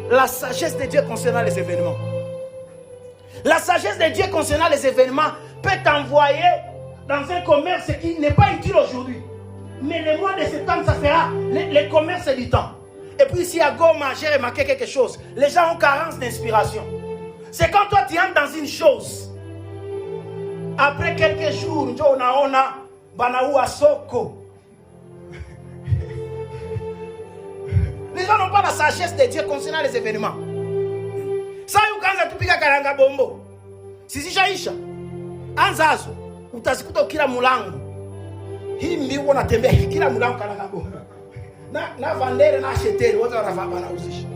La sagesse de Dieu concernant les événements. La sagesse de Dieu concernant les événements peut t'envoyer dans un commerce qui n'est pas utile aujourd'hui. Mais le mois de septembre, ça sera le commerce du temps. Et puis ici à Goma, j'ai remarqué quelque chose. Les gens ont carence d'inspiration. C'est quand toi tu entres dans une chose. Après quelques jours, on a Banaou Asoko. Les gens n'ont pas la sagesse de Dieu concernant les événements. Ça y ukaanza tupika karanga bombo. Sisi shaisha. Anzazo. Utazikuta kila mulango. Hii mbiu unatembea kila mulango karanga bombo. Na vendeur na acheter wote wanavaa na uzisha.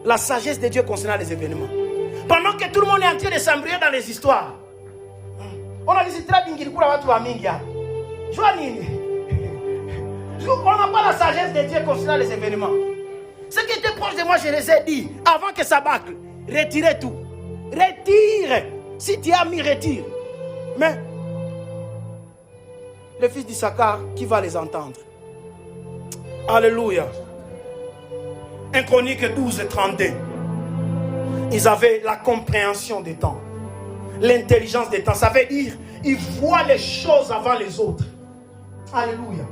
La sagesse de Dieu concernant les événements. Pendant que tout le monde est en train de s'embrouiller dans les histoires. On a visité la bingirikula watu wa mingi hapa. Jua nini? On n'a pas la sagesse de Dieu concernant les événements. Ceux qui étaient proches de moi, je les ai dit, avant que ça bâcle, retirez tout. Retire. Si tu as mis, retire. Mais, le fils d'Issachar, qui va les entendre? Alléluia. 1 Chronique 12, 32. Ils avaient la compréhension des temps. L'intelligence des temps. Ça veut dire, ils voient les choses avant les autres. Alléluia.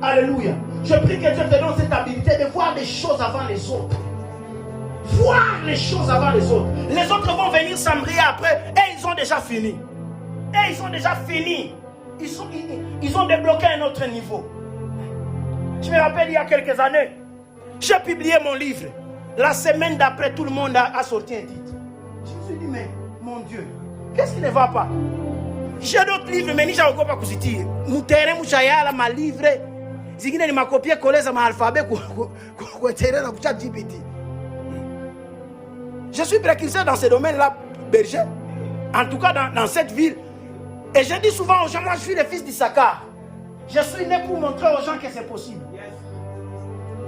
Alléluia. Je prie que Dieu te donne cette habilité de voir les choses avant les autres. Voir les choses avant les autres. Les autres vont venir s'embrouiller après et ils ont déjà fini. Et ils ont déjà fini. Ils ont débloqué un autre niveau. Je me rappelle il y a quelques années, j'ai publié mon livre. La semaine d'après, tout le monde a sorti un titre. Je me suis dit, mais mon Dieu, qu'est-ce qui ne va pas? J'ai d'autres livres, mais je ne vais pas vous dire. Mon terrain, ma livre. Zingine ni makopie collé za alphabet kwa terrain na kucha GPT. Je suis précurseur dans ce domaine-là, berger. En tout cas dans cette ville. Et je dis souvent aux gens, moi je suis le fils d'Issachar. Je suis né pour montrer aux gens que c'est possible.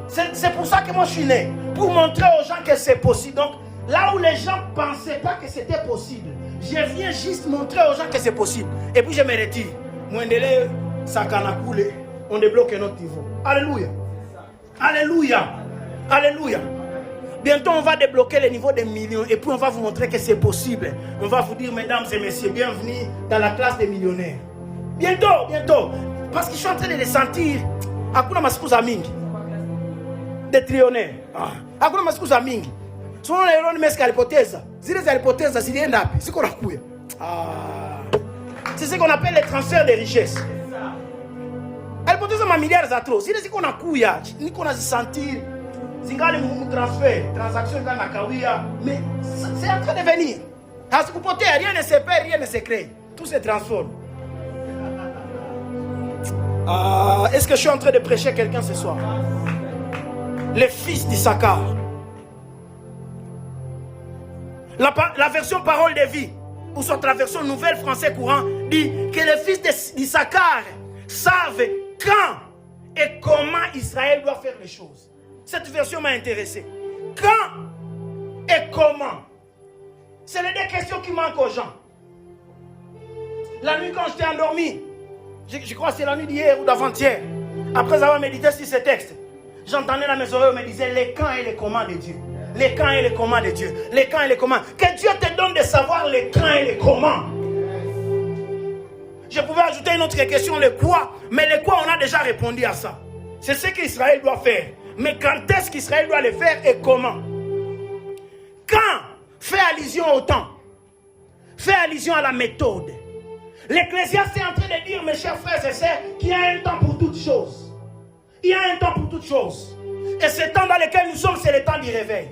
C'est pour ça que moi je suis né. Pour montrer aux gens que c'est possible. Donc là où les gens ne pensaient pas que c'était possible, je viens juste montrer aux gens que c'est possible. Et puis je me retire. Mwendele sakana koulé. On débloque un autre niveau. Alléluia. Alléluia. Alléluia. Bientôt, on va débloquer le niveau des millions. Et puis, on va vous montrer que c'est possible. On va vous dire, mesdames et messieurs, bienvenue dans la classe des millionnaires. Bientôt, bientôt. Parce que je suis en train de les sentir. Hakuna masikuza mingi. Des trillionnaires. Hakuna masikuza mingi. Sono na eroni meska alipoteza. Zile za alipoteza zilienda wapi? Siko nakuya. C'est ce qu'on appelle le transfert de richesses. Alipoteza ma milliards za trop. Zile ziko nakuya. Niko nazisentir Zingali mon transfert, transaction dans la kawia, mais c'est en train de venir. À ce côté, rien ne se perd, rien ne se crée. Tout se transforme. Est-ce que je suis en train de prêcher quelqu'un ce soir? Les fils d'Issachar. La version parole de vie, ou soit la version nouvelle français courant, dit que les fils d'Issachar savent quand et comment Israël doit faire les choses. Cette version m'a intéressé. Quand et comment? C'est les deux questions qui manquent aux gens. La nuit quand j'étais endormi, je crois que c'est la nuit d'hier ou d'avant-hier, après avoir médité sur ces textes, j'entendais dans mes oreilles, on me disait les quand et les comment de Dieu. Les quand et les comment de Dieu. Les quand et les comment. Que Dieu te donne de savoir les quand et les comment. Je pouvais ajouter une autre question, le quoi. Mais le quoi, on a déjà répondu à ça. C'est ce qu'Israël doit faire. Mais quand est-ce qu'Israël doit le faire et comment? Quand? Fait allusion au temps. Fait allusion à la méthode. L'Ecclésiaste est en train de dire, mes chers frères et sœurs, qu'il y a un temps pour toutes choses. Il y a un temps pour toutes choses. Et ce temps dans lequel nous sommes, c'est le temps du réveil.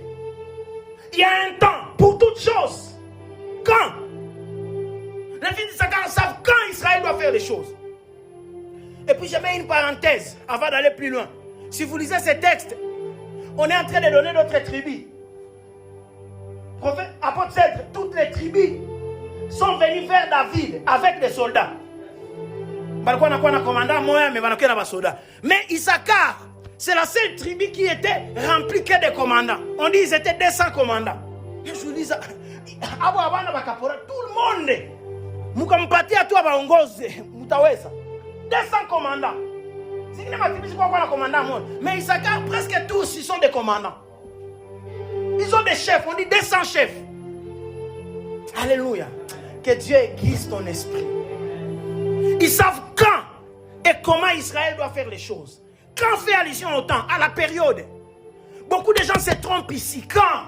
Il y a un temps pour toutes choses. Quand? Les fils d'Issachar savent quand Israël doit faire les choses. Et puis je mets une parenthèse avant d'aller plus loin. Si vous lisez ces textes, on est en train de donner notre tribus. Apôtre Cèdre, toutes les tribus sont venues vers David avec des soldats. Mais Issachar, c'est la seule tribu qui était remplie que de commandants. On dit qu'ils étaient 200 commandants. Et je vous dis ça. Tout le monde. Mukampati à toi baongoze. Mutaweza. 200 commandants. Mais Issachar, presque tous, ils sont des commandants. Ils ont des chefs. On dit 200 chefs. Alléluia. Que Dieu aiguise ton esprit. Ils savent quand et comment Israël doit faire les choses. Quand fait allusion au temps, à la période. Beaucoup de gens se trompent ici. Quand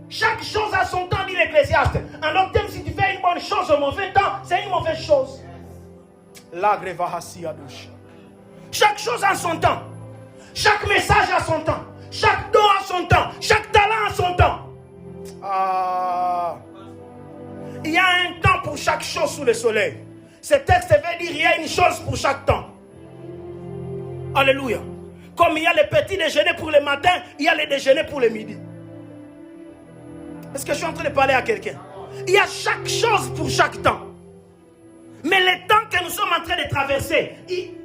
chaque chose a son temps, dit l'Ecclésiaste. Alors même si tu fais une bonne chose au mauvais temps, c'est une mauvaise chose. Chaque chose a son temps. Chaque message a son temps. Chaque don a son temps. Chaque talent a son temps. Il y a un temps pour chaque chose sous le soleil. Ce texte veut dire qu'il y a une chose pour chaque temps. Alléluia. Comme il y a le petit déjeuner pour le matin, il y a le déjeuner pour le midi. Est-ce que je suis en train de parler à quelqu'un? Il y a chaque chose pour chaque temps. Mais le temps que nous sommes en train de traverser,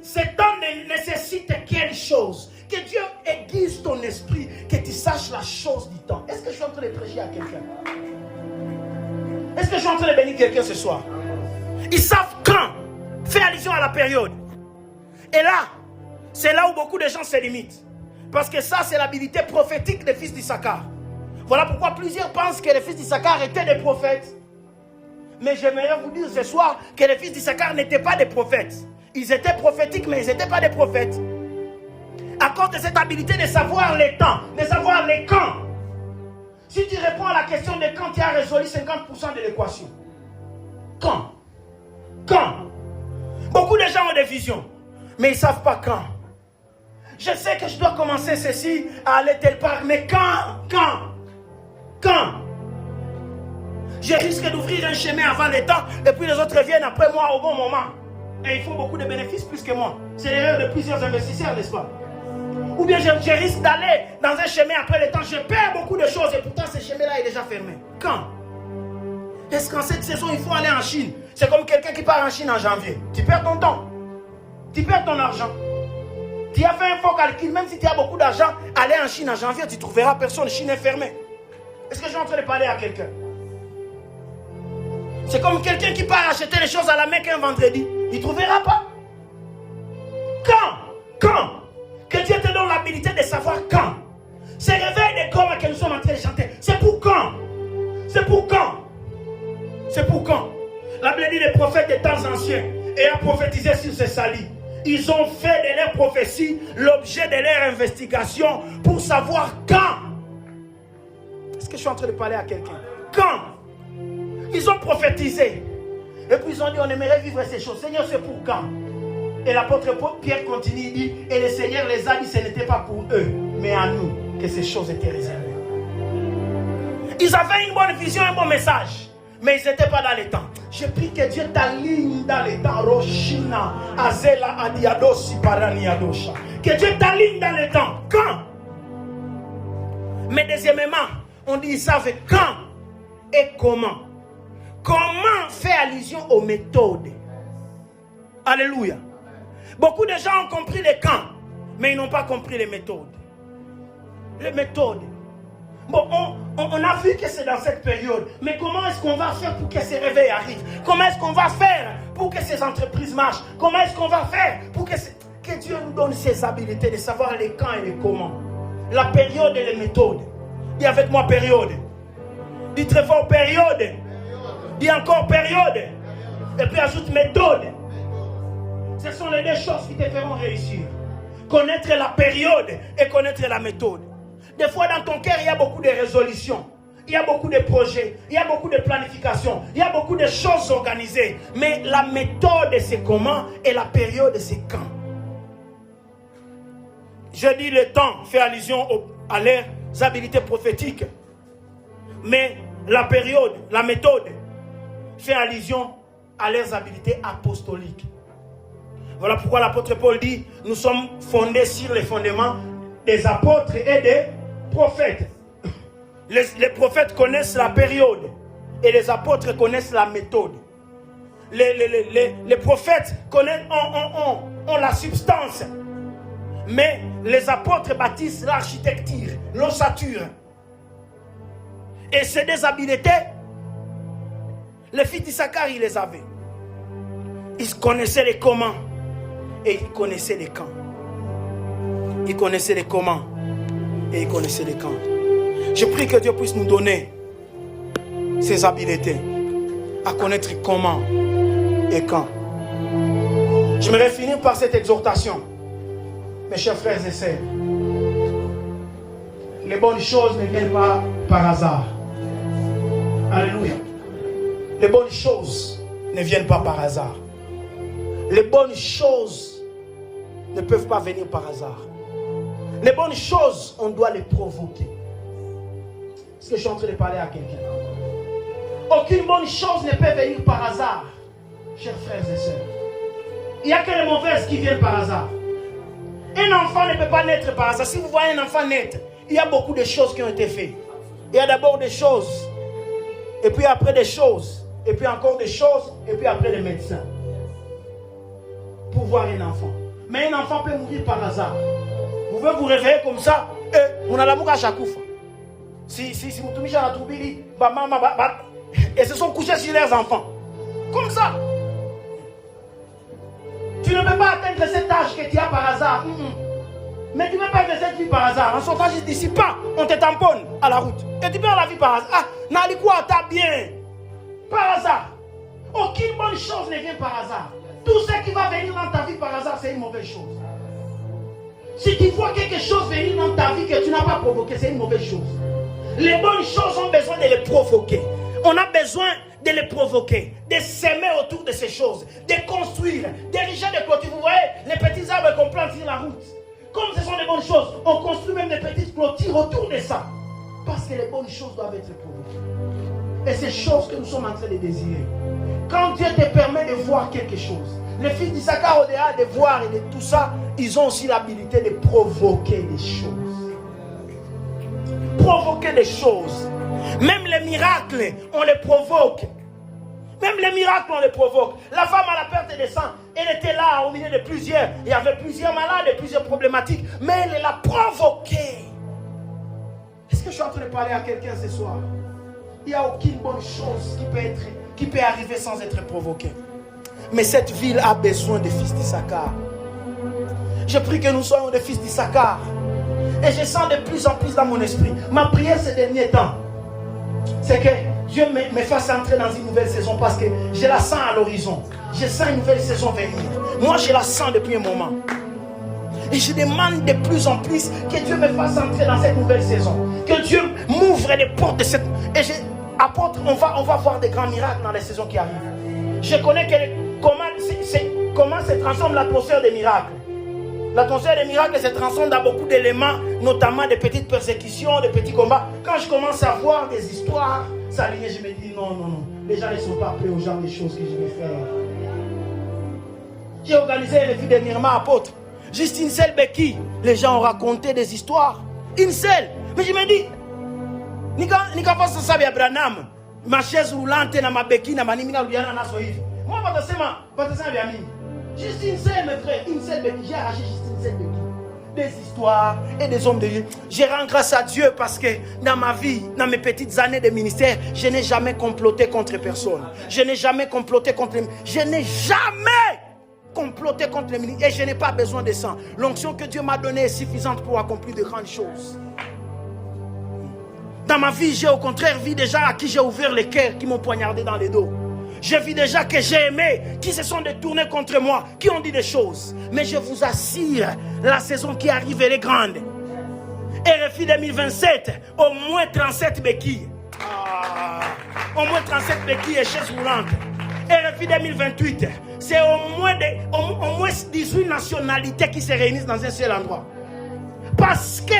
ce temps nécessite quelle chose? Que Dieu aiguise ton esprit, que tu saches la chose du temps. Est-ce que je suis en train de prêcher à quelqu'un? Est-ce que je suis en train de bénir quelqu'un ce soir? Ils savent quand. Fait allusion à la période. Et là, c'est là où beaucoup de gens se limitent. Parce que ça, c'est l'habilité prophétique des fils d'Issachar. Voilà pourquoi plusieurs pensent que les fils d'Issachar étaient des prophètes. Mais j'aimerais vous dire ce soir que les fils d'Issachar n'étaient pas des prophètes. Ils étaient prophétiques, mais ils n'étaient pas des prophètes. À cause de cette habilité de savoir les temps, de savoir les quand. Si tu réponds à la question de quand, tu as résolu 50% de l'équation. Quand? Beaucoup de gens ont des visions, mais ils ne savent pas quand. Je sais que je dois commencer ceci à aller telle part, mais quand? Je risque d'ouvrir un chemin avant le temps, et puis les autres viennent après moi au bon moment. Et ils font beaucoup de bénéfices plus que moi. C'est l'erreur de plusieurs investisseurs, n'est-ce pas? Ou bien je risque d'aller dans un chemin après le temps, je perds beaucoup de choses, et pourtant ce chemin-là est déjà fermé. Quand? Est-ce qu'en cette saison, il faut aller en Chine? C'est comme quelqu'un qui part en Chine en janvier. Tu perds ton temps. Tu perds ton argent. Tu as fait un faux calcul. Même si tu as beaucoup d'argent, aller en Chine en janvier, tu ne trouveras personne. Chine est fermée. Est-ce que je suis en train de parler à quelqu'un? C'est comme quelqu'un qui part acheter les choses à la Mecque un vendredi. Il ne trouvera pas. Quand? Que Dieu te donne l'habilité de savoir quand. Ce réveil de corps que nous sommes en train de chanter, c'est pour quand? C'est pour quand? C'est pour quand? La Bible dit les prophètes des temps anciens ayant prophétisé sur ces salis. Ils ont fait de leurs prophéties l'objet de leur investigation pour savoir quand. Est-ce que je suis en train de parler à quelqu'un? Quand? Ils ont prophétisé. Et puis ils ont dit on aimerait vivre ces choses. Seigneur, c'est pour quand? Et l'apôtre Pierre continue, il dit, et le Seigneur les a dit, ce n'était pas pour eux, mais à nous que ces choses étaient réservées. Ils avaient une bonne vision, un bon message, mais ils n'étaient pas dans les temps. Je prie que Dieu t'aligne dans les temps. Roshina, Azela, Adiadosi, Paraniadosha. Que Dieu t'aligne dans les temps. Quand? Mais deuxièmement, on dit ils savent quand et comment. Comment faire allusion aux méthodes. Alléluia. Beaucoup de gens ont compris les quand, mais ils n'ont pas compris les méthodes. Les méthodes. Bon, on a vu que c'est dans cette période, mais comment est-ce qu'on va faire pour que ces réveils arrivent? Comment est-ce qu'on va faire pour que ces entreprises marchent? Comment est-ce qu'on va faire pour que Dieu nous donne ces habiletés de savoir les quand et les comment? La période et les méthodes. Dis avec moi période. Dis très fort période. Dis encore période. Et puis ajoute méthode. Ce sont les deux choses qui te feront réussir. Connaître la période et connaître la méthode. Des fois dans ton cœur, il y a beaucoup de résolutions. Il y a beaucoup de projets. Il y a beaucoup de planification. Il y a beaucoup de choses organisées. Mais la méthode, c'est comment et la période, c'est quand. Je dis le temps fait allusion à leurs habilités prophétiques. Mais la période, la méthode fait allusion à leurs habilités apostoliques. Voilà pourquoi l'apôtre Paul dit, nous sommes fondés sur les fondements des apôtres et des prophètes. Les prophètes connaissent la période et les apôtres connaissent la méthode. Les prophètes connaissent, ont la substance, mais les apôtres bâtissent l'architecture, l'ossature. Et ces deux habiletés, les fils d'Issachar, ils les avaient. Ils connaissaient les comment et ils connaissaient les quand. Ils connaissaient les comment et ils connaissaient les quand. Je prie que Dieu puisse nous donner ces habiletés à connaître comment et quand. J'aimerais finir par cette exhortation. Mes chers frères et sœurs, les bonnes choses ne viennent pas par hasard. Alléluia. Les bonnes choses ne viennent pas par hasard. Les bonnes choses ne peuvent pas venir par hasard. Les bonnes choses, on doit les provoquer. Est-ce que je suis en train de parler à quelqu'un? Aucune bonne chose ne peut venir par hasard, chers frères et sœurs. Il n'y a que les mauvaises qui viennent par hasard. Un enfant ne peut pas naître par hasard. Si vous voyez un enfant naître, il y a beaucoup de choses qui ont été faites. Il y a d'abord des choses, et puis après des choses, et puis encore des choses, et puis après les médecins. Pour voir un enfant. Mais un enfant peut mourir par hasard. Vous pouvez vous réveiller comme ça, et on a l'amour à chaque fois. Si vous tombez à la troubili, et se sont couchés sur leurs enfants. Comme ça. Tu ne peux pas atteindre cet âge que tu as par hasard. Mais tu ne peux pas atteindre cette vie par hasard. En sautant d'ici pas, on te tamponne à la route. Et tu perds la vie par hasard. Ah, Nalikwa, t'as bien. Par hasard. Aucune bonne chose ne vient par hasard. Tout ce qui va venir dans ta vie par hasard, c'est une mauvaise chose. Si tu vois quelque chose venir dans ta vie que tu n'as pas provoqué, c'est une mauvaise chose. Les bonnes choses ont besoin de les provoquer. On a besoin de les provoquer, de s'aimer autour de ces choses, de construire, d'ériger des clôtures. Vous voyez, les petits arbres qu'on plante sur la route. Comme ce sont des bonnes choses, on construit même des petites clôtures autour de ça. Parce que les bonnes choses doivent être provoquées. Et ces choses que nous sommes en train de désirer. Quand Dieu te permet de voir quelque chose, les fils d'Issachar, au-delà de voir et de tout ça, ils ont aussi l'habilité de provoquer des choses. Provoquer des choses. Même les miracles, on les provoque. Même les miracles, on les provoque. La femme à la perte de sang, elle était là au milieu de plusieurs. Il y avait plusieurs malades et plusieurs problématiques. Mais elle l'a provoqué. Est-ce que je suis en train de parler à quelqu'un ce soir? Il n'y a aucune bonne chose qui peut arriver sans être provoquée. Mais cette ville a besoin des fils d'Issachar. Je prie que nous soyons des fils d'Issachar. Et je sens de plus en plus dans mon esprit. Ma prière ces derniers temps, c'est que Dieu me fasse entrer dans une nouvelle saison, parce que je la sens à l'horizon. Je sens une nouvelle saison venir. Moi, je la sens depuis un moment. Et je demande de plus en plus que Dieu me fasse entrer dans cette nouvelle saison. Que Dieu m'ouvre les portes de cette... Et apôtre, on va voir des grands miracles dans les saisons qui arrivent. Je connais comment se transforme l'atmosphère des miracles. L'atmosphère des miracles se transforme dans beaucoup d'éléments, notamment des petites persécutions, des petits combats. Quand je commence à voir des histoires s'aligner, je me dis non. Les gens ne sont pas prêts aux genre de choses que je vais faire. J'ai organisé une vie dernièrement apôtre. Juste une seule béquille. Les gens ont raconté des histoires. Une seule. Mais je me dis, Nika fasa sabi Abraham, ma chaise roulante na ma béquille na manimina ludiana na soivi. Moi, patasema bien mimi. Juste une seule, mes frères, une seule béquille. J'ai arraché juste une seule béquille. Des histoires et des hommes de Dieu. Je rends grâce à Dieu parce que dans ma vie, dans mes petites années de ministère, je n'ai jamais comploté contre personne. Je n'ai jamais comploté contre les... Je n'ai jamais comploté contre les ministères et je n'ai pas besoin de ça. L'onction que Dieu m'a donnée est suffisante pour accomplir de grandes choses. Dans ma vie, j'ai au contraire vu des gens à qui j'ai ouvert les cœurs, qui m'ont poignardé dans les dos. J'ai vu des gens que j'ai aimés, qui se sont détournés contre moi, qui ont dit des choses. Mais je vous assure, la saison qui arrive, elle est grande. RFI 2027, au moins 37 béquilles. Au moins 37 béquilles et chaises roulantes. RFI 2028, c'est au moins 18 nationalités qui se réunissent dans un seul endroit. Parce que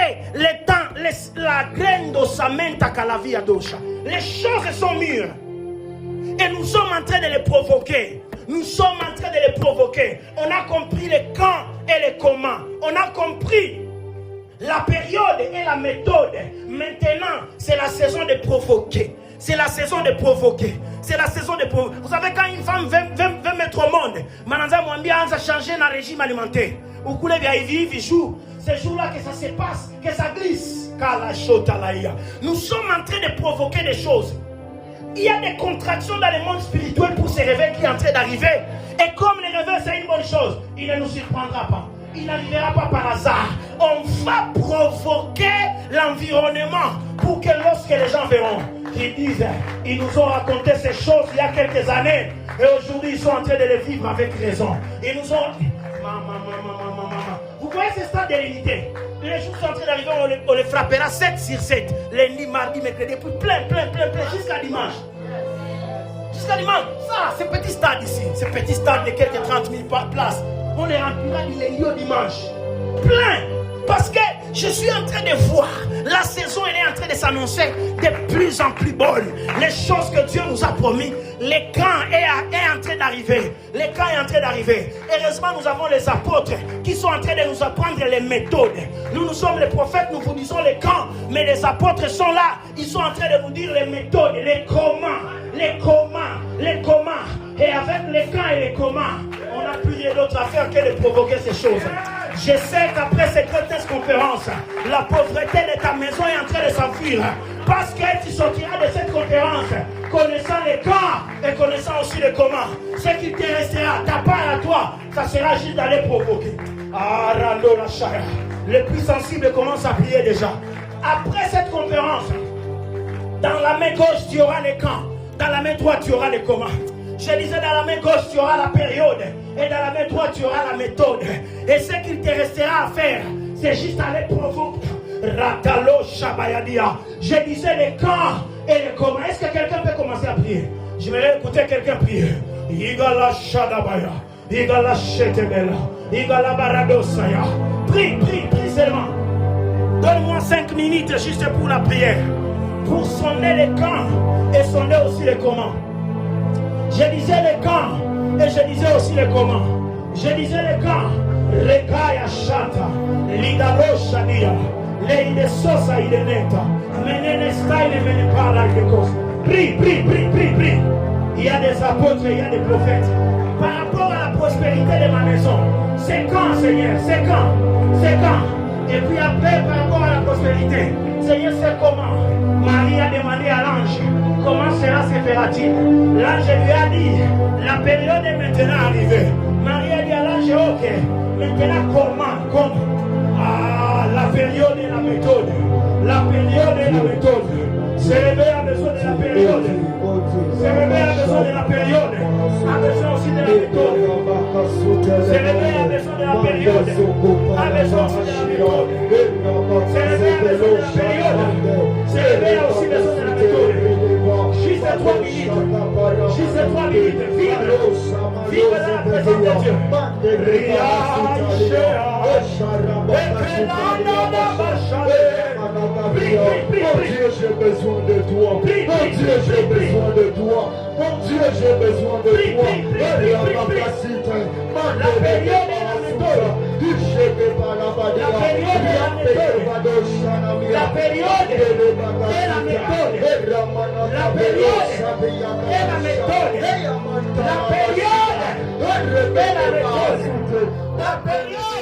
la graine d'ossamenta calavia dosha, les choses sont mûres. Et nous sommes en train de les provoquer. Nous sommes en train de les provoquer. On a compris les quand et les comment. On a compris la période et la méthode. Maintenant, c'est la saison de provoquer. C'est la saison de provoquer. C'est la saison de provoquer. Vous savez, quand une femme veut mettre au monde, Mananza Mwambia a changé dans le régime alimentaire. Ou coulé via vivre, jour. C'est jour-là que ça se passe, que ça glisse. Nous sommes en train de provoquer des choses. Il y a des contractions dans le monde spirituel pour ce réveil qui est en train d'arriver. Et comme le réveil c'est une bonne chose, il ne nous surprendra pas. Il n'arrivera pas par hasard. On va provoquer l'environnement pour que lorsque les gens verront, ils disent, ils nous ont raconté ces choses il y a quelques années. Et aujourd'hui ils sont en train de les vivre avec raison. Ils nous ont... Vous voyez ce stade de l'unité. Les jours sont en train d'arriver, on les frappera 7 sur 7. Lundi, mardi, mercredi, puis plein, jusqu'à dimanche. Jusqu'à dimanche. Ça, ce petit stade ici, ce petit stade de quelques 30 000 places, on les remplira du lundi au dimanche. Plein. Parce que je suis en train de voir, la saison elle est en train de s'annoncer de plus en plus bonne. Les choses que Dieu nous a promis, le camp est en train d'arriver. Le camp est en train d'arriver. Heureusement, nous avons les apôtres qui sont en train de nous apprendre les méthodes. Nous sommes les prophètes, nous vous disons les camps. Mais les apôtres sont là. Ils sont en train de vous dire les méthodes, les comment. Et avec les camps et les comment, on n'a plus rien d'autre à faire que de provoquer ces choses. Je sais qu'après cette grotesque conférence, la pauvreté de ta maison est en train de s'enfuir. Parce que tu sortiras de cette conférence connaissant les camps et connaissant aussi les comment. Ce qui te restera, ta part à toi, ça sera juste d'aller provoquer. Ah, Rando la Chaya. Les plus sensibles commencent à prier déjà. Après cette conférence, dans la main gauche, tu auras les camps. Dans la main droite, tu auras les comment. Je disais, dans la main gauche, tu auras la période. Et dans la main droite, tu auras la méthode. Et ce qu'il te restera à faire, c'est juste aller provoquer. Ratalo Shabayadia. Je disais les quand et les comment. Est-ce que quelqu'un peut commencer à prier? Je vais écouter quelqu'un prier. Igala Shadabaya. Igala Shetebela. Igala Baradosaya. Prie seulement. Donne-moi 5 minutes juste pour la prière. Pour sonner les quand et sonner aussi les comment. Je disais les quand et je disais aussi les comment. Je disais les quand. Rekaya Shata. Lidalo Shadia. Leide Sosa Ideneta. Menene Style Mene Para Gekos. Prie. Il y a des apôtres, il y a des prophètes. Par rapport à la prospérité de ma maison, c'est quand, Seigneur? C'est quand? Et puis après, par rapport à la prospérité, Seigneur, c'est comment? Marie a demandé à l'ange, comment cela se fera-t-il? L'ange lui a dit, la période est maintenant arrivée. Marie a dit à l'ange, ok, maintenant comment? Ah, la période et la méthode. La période et la méthode. Ce réveil a besoin de la période. Ce réveil a besoin de la période. A besoin aussi de la méthode. Ce réveil a besoin de la période. A besoin aussi de la méthode. Ce réveil a besoin de la période. Ce réveil a aussi besoin de la méthode. Juste 3 minutes. Juste 3 minutes. Vive dans la présence de Dieu. j'ai besoin de toi. Mon Dieu, j'ai besoin de toi. Mon Dieu, j'ai besoin de toi. La période est la méthode. La période est la méthode. La période est la méthode. La période est la méthode. La période est la méthode. La période